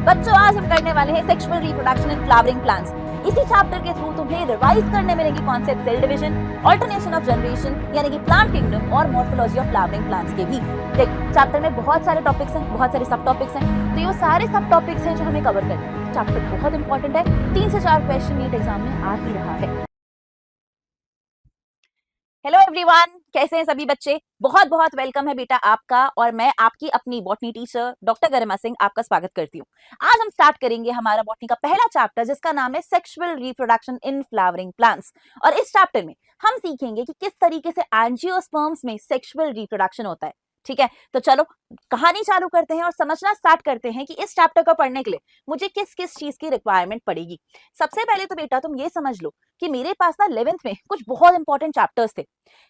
बच्चों आज हम करने वाले हैं sexual reproduction in flowering plants. इसी चैप्टर के थ्रू तुम्हें रिवाइज करने मिलेंगे concept cell division, alternation of generation यानी कि प्लांट किंगडम और मॉर्फोलॉजी ऑफ फ्लावरिंग प्लांट्स के भी। देख चैप्टर में बहुत सारे टॉपिक्स हैं, बहुत सारे सब टॉपिक्स हैं, तो ये सारे सब टॉपिक्स हैं जो हमें कवर करना है। चैप्टर बहुत इंपॉर्टेंट है, 3 से 4 क्वेश्चन नीट एग्जाम में आ ही रहा है। हेलो एवरीवन, कैसे हैं सभी बच्चे? बहुत बहुत वेलकम है बेटा आपका, और मैं आपकी अपनी botany teacher doctor Garima Singh आपका स्वागत करती हूँ। आज हम स्टार्ट करेंगे हमारा बॉटनी का पहला चैप्टर जिसका नाम है sexual reproduction in flowering plants. और इस चैप्टर में हम सीखेंगे कि किस तरीके से एंजियोस्पर्म्स में सेक्सुअल रिप्रोडक्शन होता है। ठीक है, तो चलो कहानी चालू करते हैं और समझना स्टार्ट करते हैं कि इस चैप्टर को पढ़ने के लिए मुझे किस किस चीज की रिक्वायरमेंट पड़ेगी। सबसे पहले तो बेटा तुम ये समझ लो कि मेरे पास ना 11th में कुछ बहुत इंपॉर्टेंट चैप्टर्स थे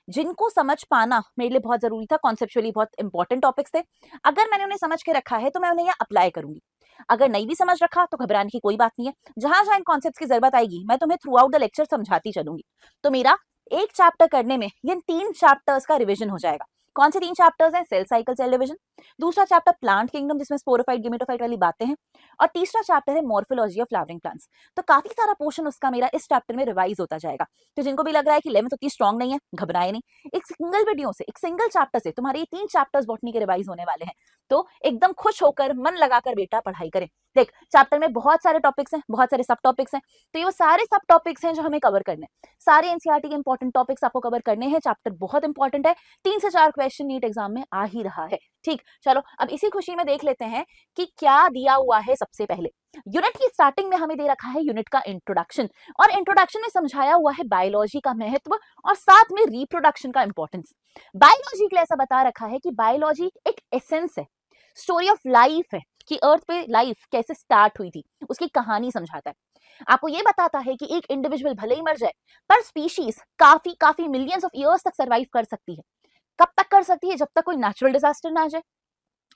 जिनको समझ पाना मेरे लिए बहुत जरूरी था। कॉन्सेप्चुअली बहुत इंपॉर्टेंट टॉपिक्स थे। अगर मैंने उन्हें समझ के रखा है तो मैं उन्हें यहाँ अप्लाई करूंगी। अगर नहीं भी समझ रखा तो घबराने की कोई बात नहीं है। जहां जहां इन कॉन्सेप्ट्स की जरूरत आएगी मैं तुम्हें थ्रू आउट द लेक्चर समझाती चलूंगी। तो मेरा एक चैप्टर करने में ये 3 चैप्टर्स का रिविजन हो जाएगा। कौन से 3 चैप्टर्स हैं? Cell cycle, cell division. दूसरा चैप्टर प्लांट किंगडम जिसमें स्पोरोफाइट गेमेटोफाइट वाली बातें हैं। और तीसरा चैप्टर है मॉर्फोलॉजी ऑफ फ्लावरिंग प्लांट्स। तो काफी सारा पोर्शन उसका मेरा इस चैप्टर में रिवाइज होता जाएगा। तो जिनको भी लग रहा है कि 11th उतनी स्ट्रॉन्ग नहीं है, घबराए नहीं। एक सिंगल वीडियो से, एक सिंगल चैप्टर से तुम्हारे ये 3 चैप्टर्स बॉटनी के रिवाइज होने वाले हैं। तो एकदम खुश होकर, मन लगाकर बेटा पढ़ाई करें। देख चैप्टर में बहुत सारे टॉपिक्स हैं, बहुत सारे सब टॉपिक्स हैं, तो ये वो सारे सब टॉपिक्स हैं जो हमें कवर करने हैं। सारे एनसीईआरटी के इंपॉर्टेंट टॉपिक्स आपको कवर करने हैं। चैप्टर बहुत इंपॉर्टेंट है, 3 से 4 क्वेश्चन नीट एग्जाम में आ ही रहा है। ठीक, चलो अब इसी खुशी में देख लेते हैं कि क्या दिया हुआ है। सबसे पहले यूनिट की स्टार्टिंग में हमें दे रखा है यूनिट का इंट्रोडक्शन, और इंट्रोडक्शन में समझाया हुआ है बायोलॉजी का महत्व और साथ में रिप्रोडक्शन का इंपॉर्टेंस। बायोलॉजी के लिए ऐसा बता रखा है कि बायोलॉजी एक एसेंस है, स्टोरी ऑफ लाइफ है, कि अर्थ पे लाइफ कैसे स्टार्ट हुई थी, उसकी कहानी समझाता है। आपको ये बताता है कि एक इंडिविजुअल भले ही मर जाए पर स्पीशीज काफी काफी मिलियंस ऑफ ईयर्स तक सर्वाइव कर सकती है। कब तक कर सकती है? जब तक कोई नेचुरल डिजास्टर ना आ जाए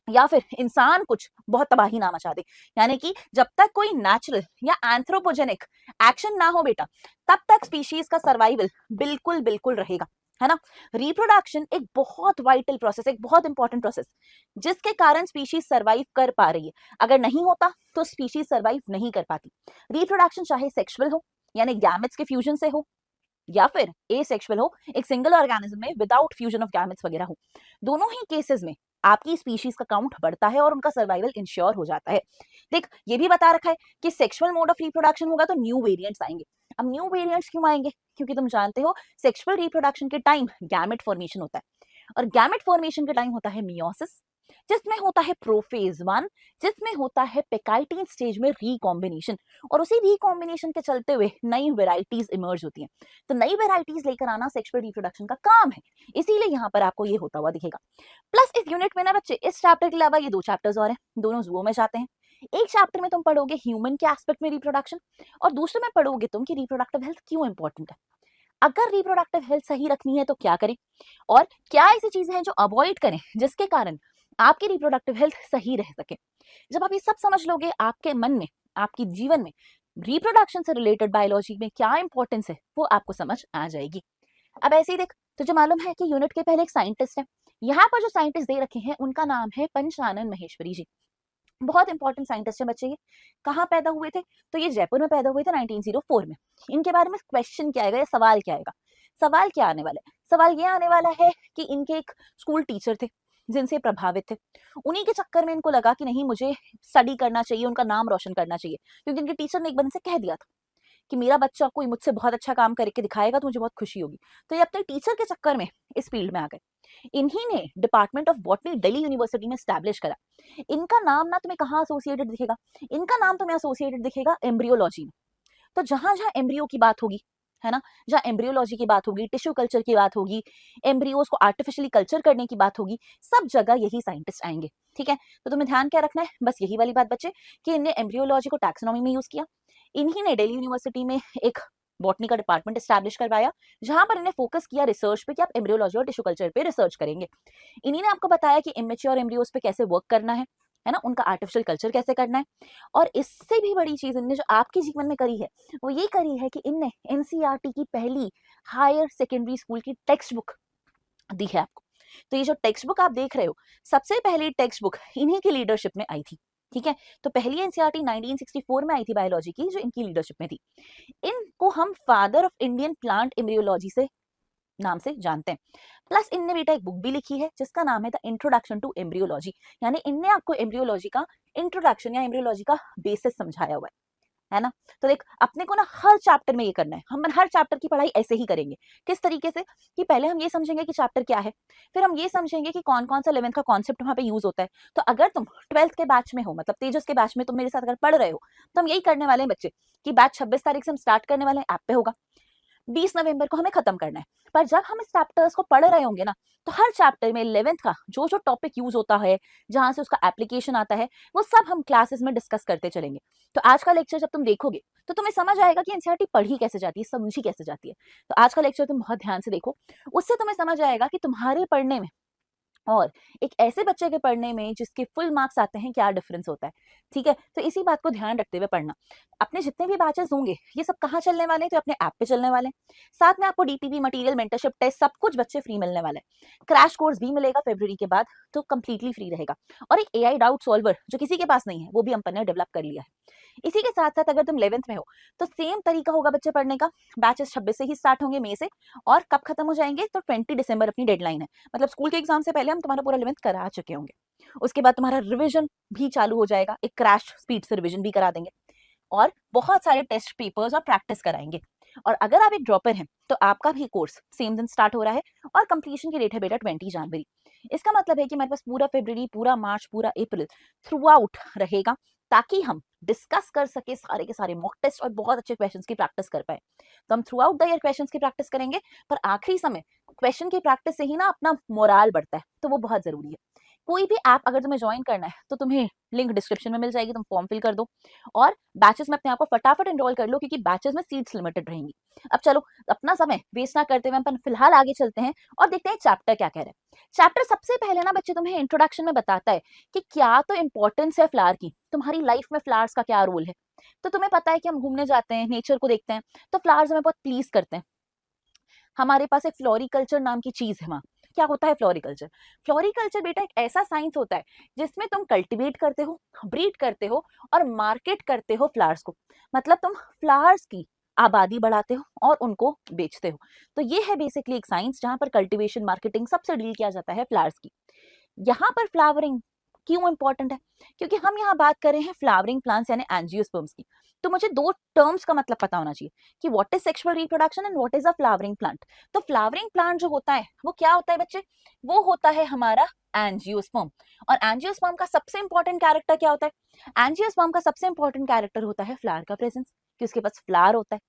या फिर इंसान कुछ बहुत तबाही ना मचा दे। यानी कि जब तक कोई नेचुरल या एंथ्रोपोजेनिक एक्शन ना हो बेटा, तब तक स्पीशीज का सर्वाइवल बिल्कुल बिल्कुल रहेगा, है ना। रिप्रोडक्शन एक बहुत वाइटल प्रोसेस, एक बहुत इंपॉर्टेंट प्रोसेस जिसके कारण स्पीशीज सर्वाइव कर पा रही है। अगर नहीं होता तो स्पीशीज सर्वाइव नहीं कर पाती। रिप्रोडक्शन चाहे सेक्सुअल हो यानी गैमेट्स के फ्यूजन से हो, या फिर एसेक्सुअल हो, एक सिंगल ऑर्गेनिज्म में विदाउट फ्यूजन ऑफ गैमेट्स वगैरह हो, दोनों ही केसेस में आपकी स्पीशीज का काउंट बढ़ता है और उनका सर्वाइवल इंश्योर हो जाता है। देख ये भी बता रखा है कि सेक्सुअल मोड ऑफ रिप्रोडक्शन होगा तो न्यू वेरिएंट्स आएंगे। अब न्यू वेरिएंट्स क्यों आएंगे? क्योंकि तुम जानते हो सेक्सुअल रिप्रोडक्शन के टाइम गैमेट फॉर्मेशन होता है, और गैमेट फॉर्मेशन के टाइम होता है मियोसिस, जिसमें होता है प्रोफेज 1, जिसमें होता है पेकाइटीन स्टेज में रिकॉम्बिनेशन, और उसी रिकॉम्बिनेशन के चलते हुए नई वेराइटीज इमर्ज होती हैं। तो नई वेराइटीज लेकर आना सेक्सुअल रिप्रोडक्शन का काम है, इसीलिए यहाँ पर आपको ये होता हुआ दिखेगा। प्लस इस यूनिट में ना बच्चे, इस चैप्टर के अलावा ये 2 चैप्टर्स और हैं, दोनों जुओं में जाते हैं। एक चैप्टर में तुम पढ़ोगे ह्यूमन के एस्पेक्ट में रिप्रोडक्शन, और दूसरे में पढ़ोगे तुम कि रिप्रोडक्टिव हेल्थ क्यों इंपॉर्टेंट है, अगर रिप्रोडक्टिव हेल्थ सही रखनी है तो क्या करें, और क्या ऐसी चीजें हैं जो अवॉइड करें जिसके कारण आपकी रिप्रोडक्टिव हेल्थ सही रह सके। जब आप ये सब समझ लोगे, आपके मन में, आपके जीवन में रिप्रोडक्शन से रिलेटेड बायोलॉजी में क्या इंपॉर्टेंस है वो आपको समझ आ जाएगी। अब ऐसे ही देख, तुझे मालूम है कि यूनिट के पहले एक साइंटिस्ट है। यहाँ पर जो साइंटिस्ट दे रखे हैं उनका नाम है पंचानन महेश्वरी जी। बहुत इंपॉर्टेंट साइंटिस्ट है बच्चे ये। कहाँ पैदा हुए थे? तो ये जयपुर में पैदा हुए थे 1904 में। इनके बारे में क्वेश्चन क्या आएगा या सवाल क्या आएगा? सवाल क्या आने वाला है? सवाल ये आने वाला है कि इनके एक स्कूल टीचर थे जिनसे प्रभावित थे। उन्हीं के चक्कर में इनको लगा कि नहीं, मुझे स्टडी करना चाहिए, उनका नाम रोशन करना चाहिए, क्योंकि इनके टीचर ने एक बार इनसे कह दिया था कि मेरा बच्चा कोई मुझसे बहुत अच्छा काम करके दिखाएगा तो मुझे बहुत खुशी होगी। तो ये अपने टीचर के चक्कर में इस फील्ड में आ गए। इन्हीं ने department of botany Delhi university में स्टैब्लिश करा। इनका नाम ना तुम्हें कहाँ एसोसिएटेड दिखेगा? इनका नाम तुम्हें एसोसिएटेड दिखेगा एम्ब्रियोलॉजी में। तो जहां जहां एम्ब्रियो की बात होगी, है ना, जहां एम्ब्रियोलॉजी की बात होगी, टिश्यू कल्चर की बात होगी, एम्ब्रियोज को आर्टिफिशियली कल्चर करने की बात होगी, सब जगह यही साइंटिस्ट आएंगे। ठीक है, तो तुम्हें ध्यान क्या रखना है? बस यही वाली बात बच्चे कि इनने एम्ब्रियोलॉजी को टैक्सोनॉमी में यूज किया। इन्हीं ने दिल्ली यूनिवर्सिटी में एक बॉटनी का डिपार्टमेंट एस्टैब्लिश करवाया, जहां पर इन्हें फोकस किया रिसर्च पे कि आप एम्ब्रियोलॉजी और टिश्यू कल्चर पे रिसर्च करेंगे। इन्हीं ने आपको बताया कि इमेच्योर एम्ब्रियोज पे कैसे वर्क करना है ना, उनका आर्टिफिशियल कल्चर कैसे करना है। और इससे भी बड़ी चीज इनने जो आपके जीवन में करी है वो ये करी है कि इनने एनसीईआरटी की पहली हायर सेकेंडरी स्कूल की टेक्स्ट बुक दी है आपको। तो ये जो टेक्स्ट बुक आप देख रहे हो, सबसे पहली टेक्स्ट बुक इन्हीं की लीडरशिप में आई थी। ठीक है, तो पहली एनसीईआरटी 1964 में आई थी बायोलॉजी की, जो इनकी लीडरशिप में थी। इनको हम father of Indian plant embryology से नाम से जानते हैं। प्लस इनने बेटा एक बुक भी लिखी है जिसका नाम है द इंट्रोडक्शन टू एम्ब्रियोलॉजी, यानी इनने आपको एम्ब्रियोलॉजी का इंट्रोडक्शन या एम्ब्रियोलॉजी का बेसिस समझाया हुआ है ना। तो देख, अपने को ना हर चैप्टर में ये करना है, हम हर चैप्टर की पढ़ाई ऐसे ही करेंगे। किस तरीके से कि पहले हम ये समझेंगे कि चैप्टर क्या है, फिर हम ये समझेंगे कि कौन कौन सा 11th का कॉन्सेप्ट वहां पे यूज होता है। तो अगर तुम 12th के बैच में हो, मतलब तेजस के बैच में तुम मेरे साथ अगर पढ़ रहे हो, तो हम यही करने वाले हैं बच्चे कि बैच 26 तारीख से हम स्टार्ट करने वाले हैं, ऐप पे होगा, 20 नवंबर को हमें खत्म करना है। पर जब हम इस चैप्टर्स को पढ़ रहे होंगे ना, तो हर चैप्टर में 11th का जो जो टॉपिक यूज होता है, जहां से उसका एप्लीकेशन आता है, वो सब हम क्लासेस में डिस्कस करते चलेंगे। तो आज का लेक्चर जब तुम देखोगे तो तुम्हें समझ आएगा कि एनसीईआरटी पढ़ी कैसे जाती है, समझी कैसे जाती है। तो आज का लेक्चर तुम बहुत ध्यान से देखो, उससे तुम्हें समझ आएगा कि तुम्हारे पढ़ने में और एक ऐसे बच्चे के पढ़ने में जिसके फुल मार्क्स आते हैं क्या डिफरेंस होता है। ठीक है, तो इसी बात को ध्यान रखते हुए पढ़ना। अपने जितने भी बैचेस होंगे ये सब कहाँ चलने वाले हैं, तो अपने ऐप पे चलने वाले हैं। साथ में आपको डीपीपी मटेरियल, मेंटरशिप, टेस्ट, सब कुछ बच्चे फ्री मिलने वाले हैं। क्रैश कोर्स भी मिलेगा फरवरी के बाद, तो कंप्लीटली फ्री रहेगा। और एक एआई डाउट सॉल्वर जो किसी के पास नहीं है, वो भी अपन ने डेवलप कर लिया है। इसी के साथ साथ अगर तुम 11th में हो तो सेम तरीका होगा बच्चे पढ़ने का। बैचेस 26 से ही स्टार्ट होंगे, मई से, और कब खत्म हो जाएंगे, तो 20 दिसंबर अपनी डेडलाइन है। मतलब स्कूल के एग्जाम से पहले हम तुम्हारा पूरा 11th करा चुके होंगे। उसके बाद तुम्हारा रिविजन भी चालू हो जाएगा, एक क्रैश स्पीड से रिविजन भी करा देंगे, और बहुत सारे टेस्ट पेपर्स और प्रैक्टिस कराएंगे। और अगर आप एक ड्रॉपर हैं तो आपका भी कोर्स सेम दिन स्टार्ट हो रहा है, और कंप्लीशन की डेट है बेटा 20 जनवरी। इसका मतलब है कि हमारे पास पूरा फरवरी, पूरा मार्च, पूरा अप्रैल थ्रू आउट रहेगा, ताकि हम डिस्कस कर सके सारे के सारे मॉक टेस्ट और बहुत अच्छे क्वेश्चंस की प्रैक्टिस कर पाए। तो हम through out the year questions की प्रैक्टिस करेंगे, पर आखिरी समय क्वेश्चन की प्रैक्टिस से ही ना अपना मोराल बढ़ता है, तो वो बहुत जरूरी है। कोई भी ऐप अगर तुम्हें ज्वाइन करना है तो तुम्हें लिंक डिस्क्रिप्शन में मिल जाएगी, तुम फॉर्म फिल कर दो और बैचेस में अपने आप को फटाफट एनरोल कर लो, क्योंकि बैचेस में सीट्स लिमिटेड रहेंगी। अब चलो, अपना समय वेस्ट ना करते हुए अपन फिलहाल आगे चलते हैं और देखते हैं चैप्टर क्या कह रहे हैं। चैप्टर सबसे पहले ना बच्चे तुम्हें इंट्रोडक्शन में बताता है कि क्या तो इंपॉर्टेंस है फ्लावर की, तुम्हारी लाइफ में फ्लावर्स का क्या रोल है। तो तुम्हें पता है कि हम घूमने जाते हैं, नेचर को देखते हैं, तो फ्लावर्स हमें बहुत प्लीज करते हैं। हमारे पास एक फ्लोरिकल्चर नाम की चीज है वहां। क्या होता है फ्लोरिकल्चर? फ्लोरिकल्चर बेटा एक ऐसा साइंस होता है जिसमें तुम कल्टीवेट करते हो, ब्रीड करते हो और मार्केट करते हो फ्लावर्स को। मतलब तुम फ्लावर्स की आबादी बढ़ाते हो और उनको बेचते हो। तो ये है बेसिकली एक साइंस जहां पर कल्टीवेशन, मार्केटिंग सबसे डील किया जाता है फ्लावर्स की। यहाँ पर फ्लावरिंग क्यों इंपॉर्टेंट है? क्योंकि हम यहाँ बात कर रहे हैं फ्लावरिंग प्लांट्स यानी एंजियोस्पर्म्स की। तो मुझे दो टर्म्स का मतलब पता होना चाहिए कि what is sexual reproduction and what is a flowering plant. तो फ्लावरिंग प्लांट जो होता है वो क्या होता है बच्चे? वो होता है हमारा एंजियोस्पर्म। और एंजियोस्पर्म का सबसे इंपॉर्टेंट कैरेक्टर क्या होता है? एंजियोस्पर्म का सबसे इंपॉर्टेंट कैरेक्टर होता है फ्लावर का प्रेजेंस, कि उसके पास फ्लावर होता है।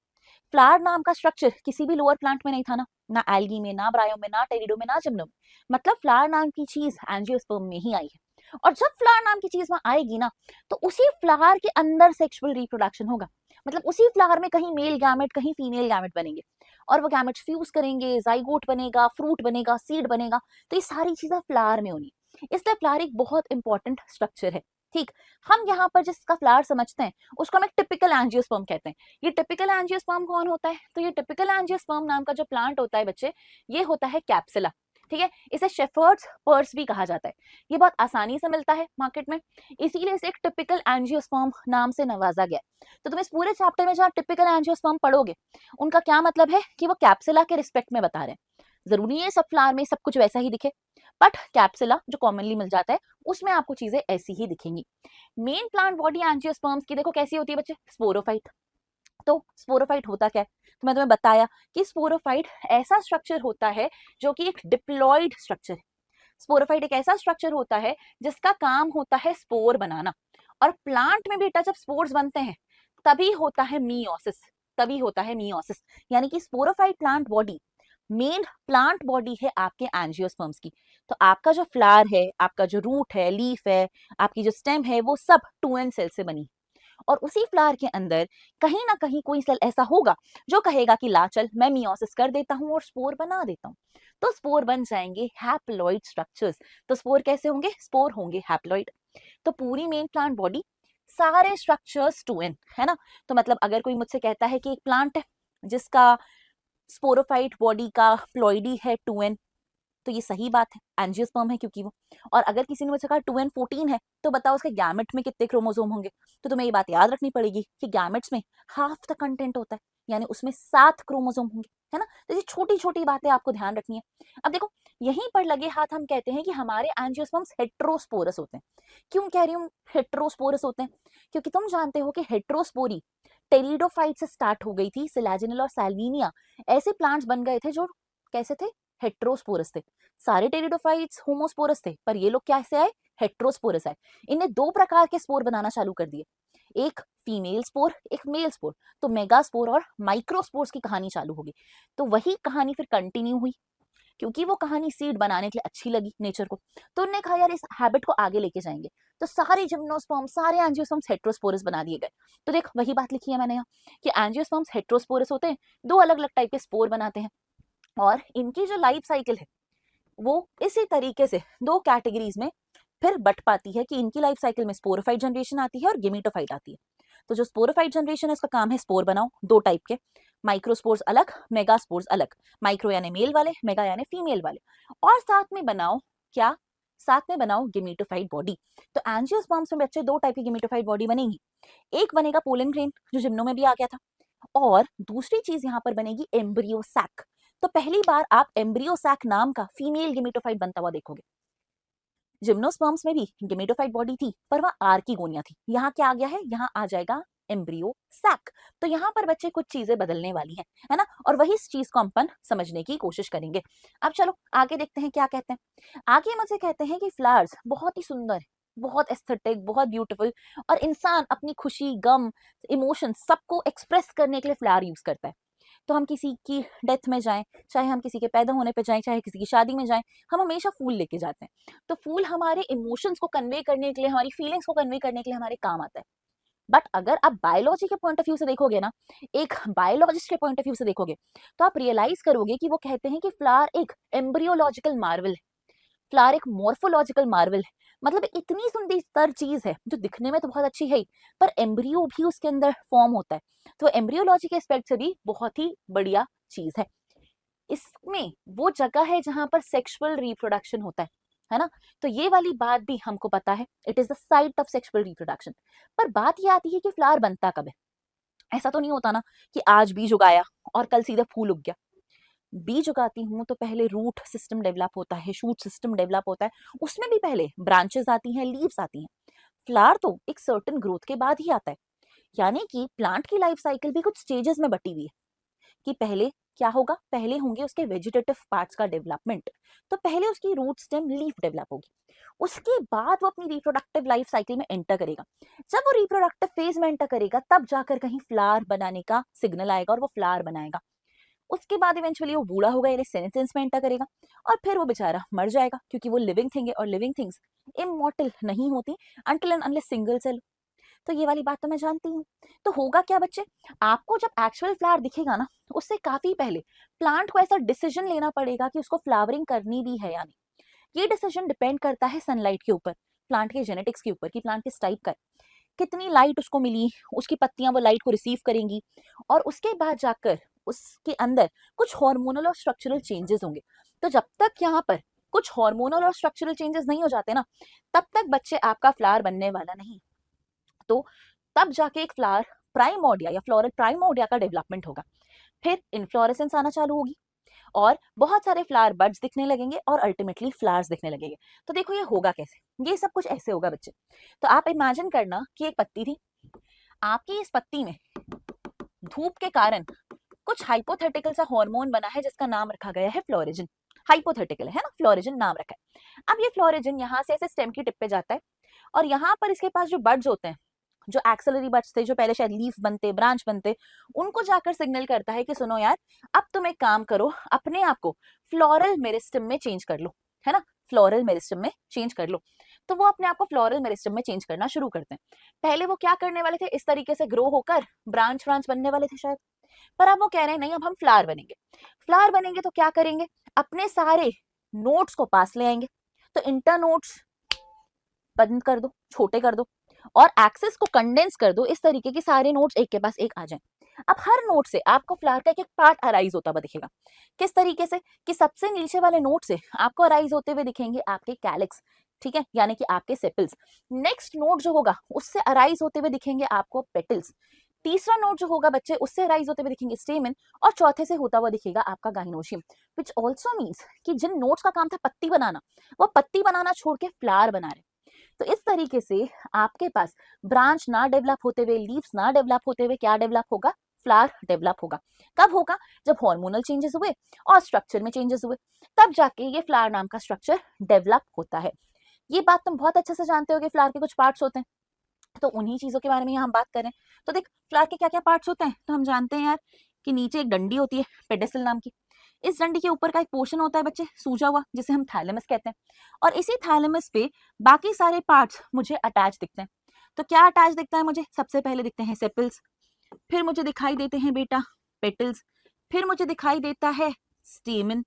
फ्लावर नाम का स्ट्रक्चर किसी भी लोअर प्लांट में नहीं था ना एल्गी में, ना ब्रायो में, ना टेरिडो में, ना जिम्नो में। मतलब फ्लावर नाम की चीज एंजियोस्पर्म में ही आई है। और जब फ्लावर नाम की चीज वहां आएगी ना, तो उसी फ्लावर के अंदर सेक्सुअल रिप्रोडक्शन होगा। मतलब उसी फ्लावर में कहीं मेल गैमेट, कहीं फीमेल गैमेट बनेंगे, और वो गैमेट फ्यूज करेंगे, जाइगोट बनेगा, फ्रूट बनेगा, सीड बनेगा। तो ये सारी चीजें फ्लावर में होनी। इसलिए फ्लावर एक बहुत इंपॉर्टेंट स्ट्रक्चर है। ठीक, हम यहाँ पर जिसका फ्लावर समझते हैं उसको हम एक टिपिकल एंजियोस्पर्म कहते हैं। ये टिपिकल एंजियोस्पर्म कौन होता है? तो ये टिपिकल एंजियोस्पर्म नाम का जो प्लांट होता है बच्चे, ये होता है कैप्सुला। ठीक है, इसे शेफर्ड्स पर्स भी कहा जाता है। ये बहुत आसानी से मिलता है मार्केट में, इसीलिए इसे एक टिपिकल एंजियोस्पर्म नाम से नवाजा गया। तो तुम इस पूरे चैप्टर में जहाँ टिपिकल एंजियोस्पर्म पढ़ोगे, उनका क्या मतलब है कि वो कैप्सुला के रिस्पेक्ट में बता रहे हैं। जरूरी है सब फ्लावर में सब कुछ वैसा ही दिखे, बट कैप्सुला जो कॉमनली मिल जाता है उसमें आपको चीजें ऐसी ही दिखेंगी। मेन प्लांट बॉडी एंजियोस्पर्म्स की देखो कैसी होती है बच्चे, स्पोरोफाइट। तो स्पोरोफाइट होता क्या है? तो मैं तुम्हें बताया कि स्पोरोफाइट ऐसा स्ट्रक्चर होता है जो कि एक डिप्लॉयड स्ट्रक्चर है। स्पोरोफाइट एक ऐसा स्ट्रक्चर होता है जिसका काम होता है स्पोर बनाना। और प्लांट में बेटा जब स्पोर्स बनते हैं तभी होता है मीओसिस। तभी होता है मीओसिस, यानी कि sporophyte plant body main plant body है आपके एंजियोस्पर्म्स की। तो आपका जो फ्लावर है, आपका जो रूट है, लीफ है, आपकी जो स्टेम है, वो सब 2n सेल से बनी। और उसी फ्लावर के अंदर कहीं ना कहीं कोई सेल ऐसा होगा जो कहेगा कि ला चल मैं मियोसिस कर देता हूं और स्पोर बना देता हूं। तो स्पोर बन जाएंगे हैप्लॉइड स्ट्रक्चर्स। तो स्पोर कैसे होंगे? स्पोर होंगे हैप्लॉइड। तो पूरी मेन प्लांट बॉडी सारे स्ट्रक्चर्स 2n है ना। तो मतलब अगर कोई मुझसे कहता है कि एक प्लांट है जिसका स्पोरोफाइट बॉडी का प्लॉइडी है 2n, तो ये सही बात है, एंजियोस्पर्म है क्योंकि वो। और अगर किसी ने मुझसे कहा 2 and 14 है, तो बताओ उसके गैमेट में कितने क्रोमोसोम होंगे। तो तुम्हें ये बात याद रखनी पड़ेगी कि गैमेट्स में हाफ द कंटेंट होता है, यानी उसमें 7 क्रोमोसोम होंगे, है ना। तो ये छोटी छोटी बातें आपको ध्यान रखनी है। अब देखो, यहीं पर लगे हाथ हम कहते हैं कि हमारे एंजियोस्पर्म्स हेट्रोस्पोरस होते हैं। क्यों कह रही हूँ हेट्रोस्पोरस होते हैं? क्योंकि तुम जानते हो कि हेट्रोस्पोरी टेरिडोफाइट से स्टार्ट हो गई थी। सिलाजिनल और सैल्विनिया ऐसे प्लांट्स बन गए थे जो कैसे थे? हेट्रोस्पोरस थे। सारे टेरिडोफाइट्स होमोस्पोरस थे, पर ये लोग कैसे आए? हेट्रोस्पोरस आए। इन्हें 2 प्रकार के स्पोर बनाना चालू कर दिए, एक फीमेल स्पोर, एक मेल स्पोर। तो मेगास्पोर और माइक्रोस्पोर्स की कहानी चालू होगी। तो वही कहानी फिर कंटिन्यू हुई, क्योंकि वो कहानी सीड बनाने के लिए अच्छी लगी नेचर को। तो उन्होंने कहा यार इस हैबिट को आगे लेके जाएंगे। तो सारे जिम्नोस्पर्म्स, सारे एंजियोस्पर्म्स हेट्रोस्पोरस बना दिए गए। तो देख वही बात लिखी है मैंने यहाँ कि एंजियोस्पर्म्स हेट्रोस्पोरस होते हैं, 2 अलग अलग टाइप के स्पोर बनाते हैं, और इनकी जो लाइफ साइकिल है वो इसी तरीके से 2 कैटेगरीज में फिर बट पाती है कि इनकी लाइफ साइकिल में स्पोरोफाइट जनरेशन आती है और गेमेटोफाइट आती है। तो जो स्पोरोफाइट जनरेशन है उसका काम है स्पोर बनाओ 2 टाइप के, माइक्रोस्पोर्स अलग, मेगास्पोर्स अलग। माइक्रो यानी मेल वाले, मेगा यानी फीमेल वाले। और साथ में बनाओ क्या? साथ में बनाओ गेमेटोफाइट बॉडी। तो एंजियोस्पर्म्स में बच्चे 2 टाइप की गेमेटोफाइट बॉडी बनेगी। एक बनेगा पोलन ग्रेन जो जिम्नो में भी आ गया था, और दूसरी चीज यहाँ पर बनेगी एम्ब्रियो सैक। तो पहली बार आप एम्ब्रियो सैक नाम का फीमेल गेमेटोफाइट बनता हुआ देखोगे। जिम्नोस्पर्म्स में भी गेमेटोफाइट बॉडी थी, पर वह आर की गोनियां थी। यहाँ क्या आ गया है? यहाँ आ जाएगा एम्ब्रियो सैक। तो यहाँ पर बच्चे कुछ चीजें बदलने वाली हैं, है ना। और वही इस चीज को अपन समझने की कोशिश करेंगे। अब चलो आगे देखते हैं क्या कहते हैं। आगे मुझे कहते हैं कि फ्लावर्स बहुत ही सुंदर, बहुत एस्थेटिक, बहुत ब्यूटीफुल, और इंसान अपनी खुशी, गम, इमोशन सबको एक्सप्रेस करने के लिए फ्लावर यूज करता है। तो हम किसी की डेथ में जाएं, चाहे हम किसी के पैदा होने पे जाएं, चाहे किसी की शादी में जाएं, हम हमेशा फूल लेके जाते हैं। तो फूल हमारे इमोशंस को कन्वे करने के लिए, हमारी फीलिंग्स को कन्वे करने के लिए हमारे काम आता है। बट अगर आप बायोलॉजी के पॉइंट ऑफ व्यू से देखोगे ना, एक बायोलॉजिस्ट के पॉइंट ऑफ व्यू से देखोगे, तो आप रियलाइज करोगे कि वो कहते हैं कि फ्लावर एक एम्ब्रियोलॉजिकल मार्वल है, फ्लावर एक मॉर्फोलॉजिकल मार्वल है। मतलब इतनी सुंदर चीज है जो दिखने में तो बहुत अच्छी है ही, पर एम्ब्रियो भी उसके अंदर फॉर्म होता है। तो एम्ब्रियोलॉजी के एस्पेक्ट से भी बहुत ही बढ़िया चीज है। इसमें वो जगह है जहां पर सेक्सुअल रिप्रोडक्शन होता है ना। तो ये वाली बात भी हमको पता है, it is the site of sexual reproduction. पर बात ये आती है कि फ्लावर बनता कब है। ऐसा तो नहीं होता ना कि आज बीज उगाया और कल सीधा फूल उग गया। बीज उगाती हूँ तो पहले रूट सिस्टम डेवलप होता है, शूट सिस्टम डेवलप होता है, उसमें भी पहले ब्रांचेस आती हैं, लीव्स आती हैं। फ्लावर तो एक सर्टेन ग्रोथ के बाद ही आता है। यानी कि प्लांट की लाइफ साइकिल भी कुछ स्टेजेस में बटी हुई है कि पहले क्या होगा? पहले होंगे उसके वेजिटेटिव पार्ट्स का डेवलपमेंट। तो पहले उसकी रूट स्टेम लीफ डेवलप होगी, उसके बाद वो अपनी रिप्रोडक्टिव लाइफ साइकिल में एंटर करेगा। जब वो रिप्रोडक्टिव फेज में एंटर करेगा तब जाकर कहीं फ्लावर बनाने का सिग्नल आएगा और वो फ्लावर बनाएगा। उसके बाद इवेंचुअली वो बूढ़ा होगा, यानी सेनेसेंस में एंटर करेगा, और फिर वो बेचारा मर जाएगा, क्योंकि वो लिविंग थिंग है और लिविंग थिंग्स इमॉर्टल नहीं होती until and unless single cell. तो ये वाली बात तो मैं जानती हूँ। तो होगा क्या बच्चे, आपको जब एक्चुअल फ्लावर दिखेगा ना, उससे काफी पहले प्लांट को ऐसा डिसीजन लेना पड़ेगा कि उसको फ्लावरिंग करनी भी है या नहीं। ये डिसीजन डिपेंड करता है सनलाइट के ऊपर, प्लांट के जेनेटिक्स के ऊपर कि प्लांट किस टाइप का है, कितनी लाइट उसको मिली, उसकी पत्तियां वो लाइट को रिसीव करेंगी, और उसके बाद जाकर उसके अंदर कुछ हार्मोनल और स्ट्रक्चरल चेंजेस होंगे। तो जब तक यहाँ पर कुछ हार्मोनल और स्ट्रक्चरल चेंजेस नहीं हो जाते ना, तब तक बच्चे आपका फ्लावर बनने वाला नहीं। तो तब जाके एक फ्लावर प्राइमोर्डिया या फ्लोरल प्राइमोर्डिया का डेवलपमेंट होगा। फिर इन्फ्लोरेसेंस आना चालू होगी और बहुत सारे फ्लावर बड्स दिखने लगेंगे और अल्टीमेटली फ्लावर्स दिखने लगेंगे। तो देखो ये होगा कैसे, ये सब कुछ ऐसे होगा बच्चे। तो आप इमेजिन करना कि एक पत्ती थी, आपकी इस पत्ती में धूप के कारण कुछ हाइपोथेटिकल सा हार्मोन बना है जिसका नाम रखा गया है फ्लोरिजिन। हाइपोथेटिकल है ना, फ्लोरिजिन नाम रखा है। अब ये फ्लोरिजिन यहाँ से ऐसे स्टेम की टिप पे जाता है, और यहाँ पर इसके पास जो बड्स होते हैं, जो एक्सेलरी बड्स थे, जो पहले शायद लीफ बनते, ब्रांच बनते, उनको जाकर सिग्नल करता है कि सुनो यार, अब तुम एक काम करो, अपने आप को फ्लोरल मेरिस्टम में चेंज कर लो, है ना, फ्लोरल मेरिस्टम में चेंज कर लो। तो वो अपने आप को फ्लोरल मेरिस्टम में चेंज करना शुरू करते हैं। पहले वो क्या करने वाले थे, इस तरीके से ग्रो होकर ब्रांच ब्रांच बनने वाले थे शायद, पर अब वो कह रहे हैं नहीं, अब हम फ्लावर बनेंगे। फ्लावर बनेंगे तो क्या करेंगे, अपने सारे नोट्स को पास ले आएंगे। तो इंटर नोट्स बंद कर दो, छोटे कर दो, और एक्सेस को कंडेंस कर दो इस तरीके के सारे नोट्स एक के पास एक आ जाएं। अब हर नोड से आपको फ्लावर का एक एक पार्ट अराइज होता हुआ दिखेगा। किस तरीके से कि सबसे नीचे वाले नोड से आपको अराइज होते हुए दिखेंगे आपके कैलिक्स, ठीक है, यानी कि आपके सेपल्स। नेक्स्ट नोड जो होगा उससे अराइज होते हुए दिखेंगे आपको पेटल्स। तीसरा नोड जो होगा बच्चे उससे अराइज होते हुए दिखेंगे स्टेमन, और चौथे से होता हुआ दिखेगा आपका गाइनोशियम, विच ऑल्सो मीन्स कि जिन नोड्स का काम था पत्ती बनाना, वो पत्ती बनाना छोड़ के फ्लावर बना रहे। तो इस तरीके से आपके पास ब्रांच ना डेवलप होते हुए, लीव्स ना डेवलप होते हुए क्या डेवलप होगा, फ्लावर डेवलप होगा। कब होगा, जब हार्मोनल चेंजेस हुए और स्ट्रक्चर में चेंजेस हुए, तब जाके ये फ्लावर नाम का स्ट्रक्चर डेवलप होता है। ये बात तुम बहुत अच्छे से जानते हो कि फ्लावर के कुछ पार्ट्स होते हैं, तो उन्हीं चीजों के बारे में हम बात करें। तो देख फ्लावर के क्या क्या पार्ट्स होते हैं, तो हम जानते हैं यार कि नीचे एक डंडी होती है पेडिसल नाम की। इस डंडी के ऊपर का एक पोर्शन होता है बच्चे सूजा हुआ, जिसे हम थैलेमस कहते हैं, और इसी थैलेमस पे बाकी सारे पार्ट्स मुझे अटैच दिखते हैं। तो क्या अटैच दिखता है मुझे, सबसे पहले दिखते हैं सेपल्स, फिर मुझे दिखाई देते हैं बेटा पेटल्स, फिर मुझे दिखाई देता है स्टेमन,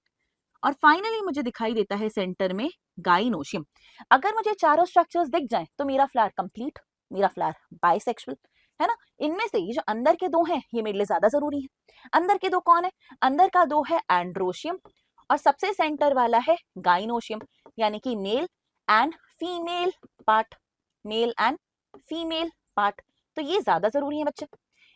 और फाइनली मुझे दिखाई देता है सेंटर में गाइनोशियम। अगर मुझे चारों स्ट्रक्चर्स दिख जाएं तो मेरा फ्लावर कंप्लीट, मेरा फ्लावर बाइसेक्सुअल, है ना। इनमें से ये जो अंदर के दो हैं ये मेरे लिए ज्यादा जरूरी है। अंदर के दो कौन है, अंदर का दो है एंड्रोशियम, और सबसे सेंटर वाला है गाइनोशियम, यानी कि male and female part, male and female part. तो ये ज्यादा जरूरी है बच्चे।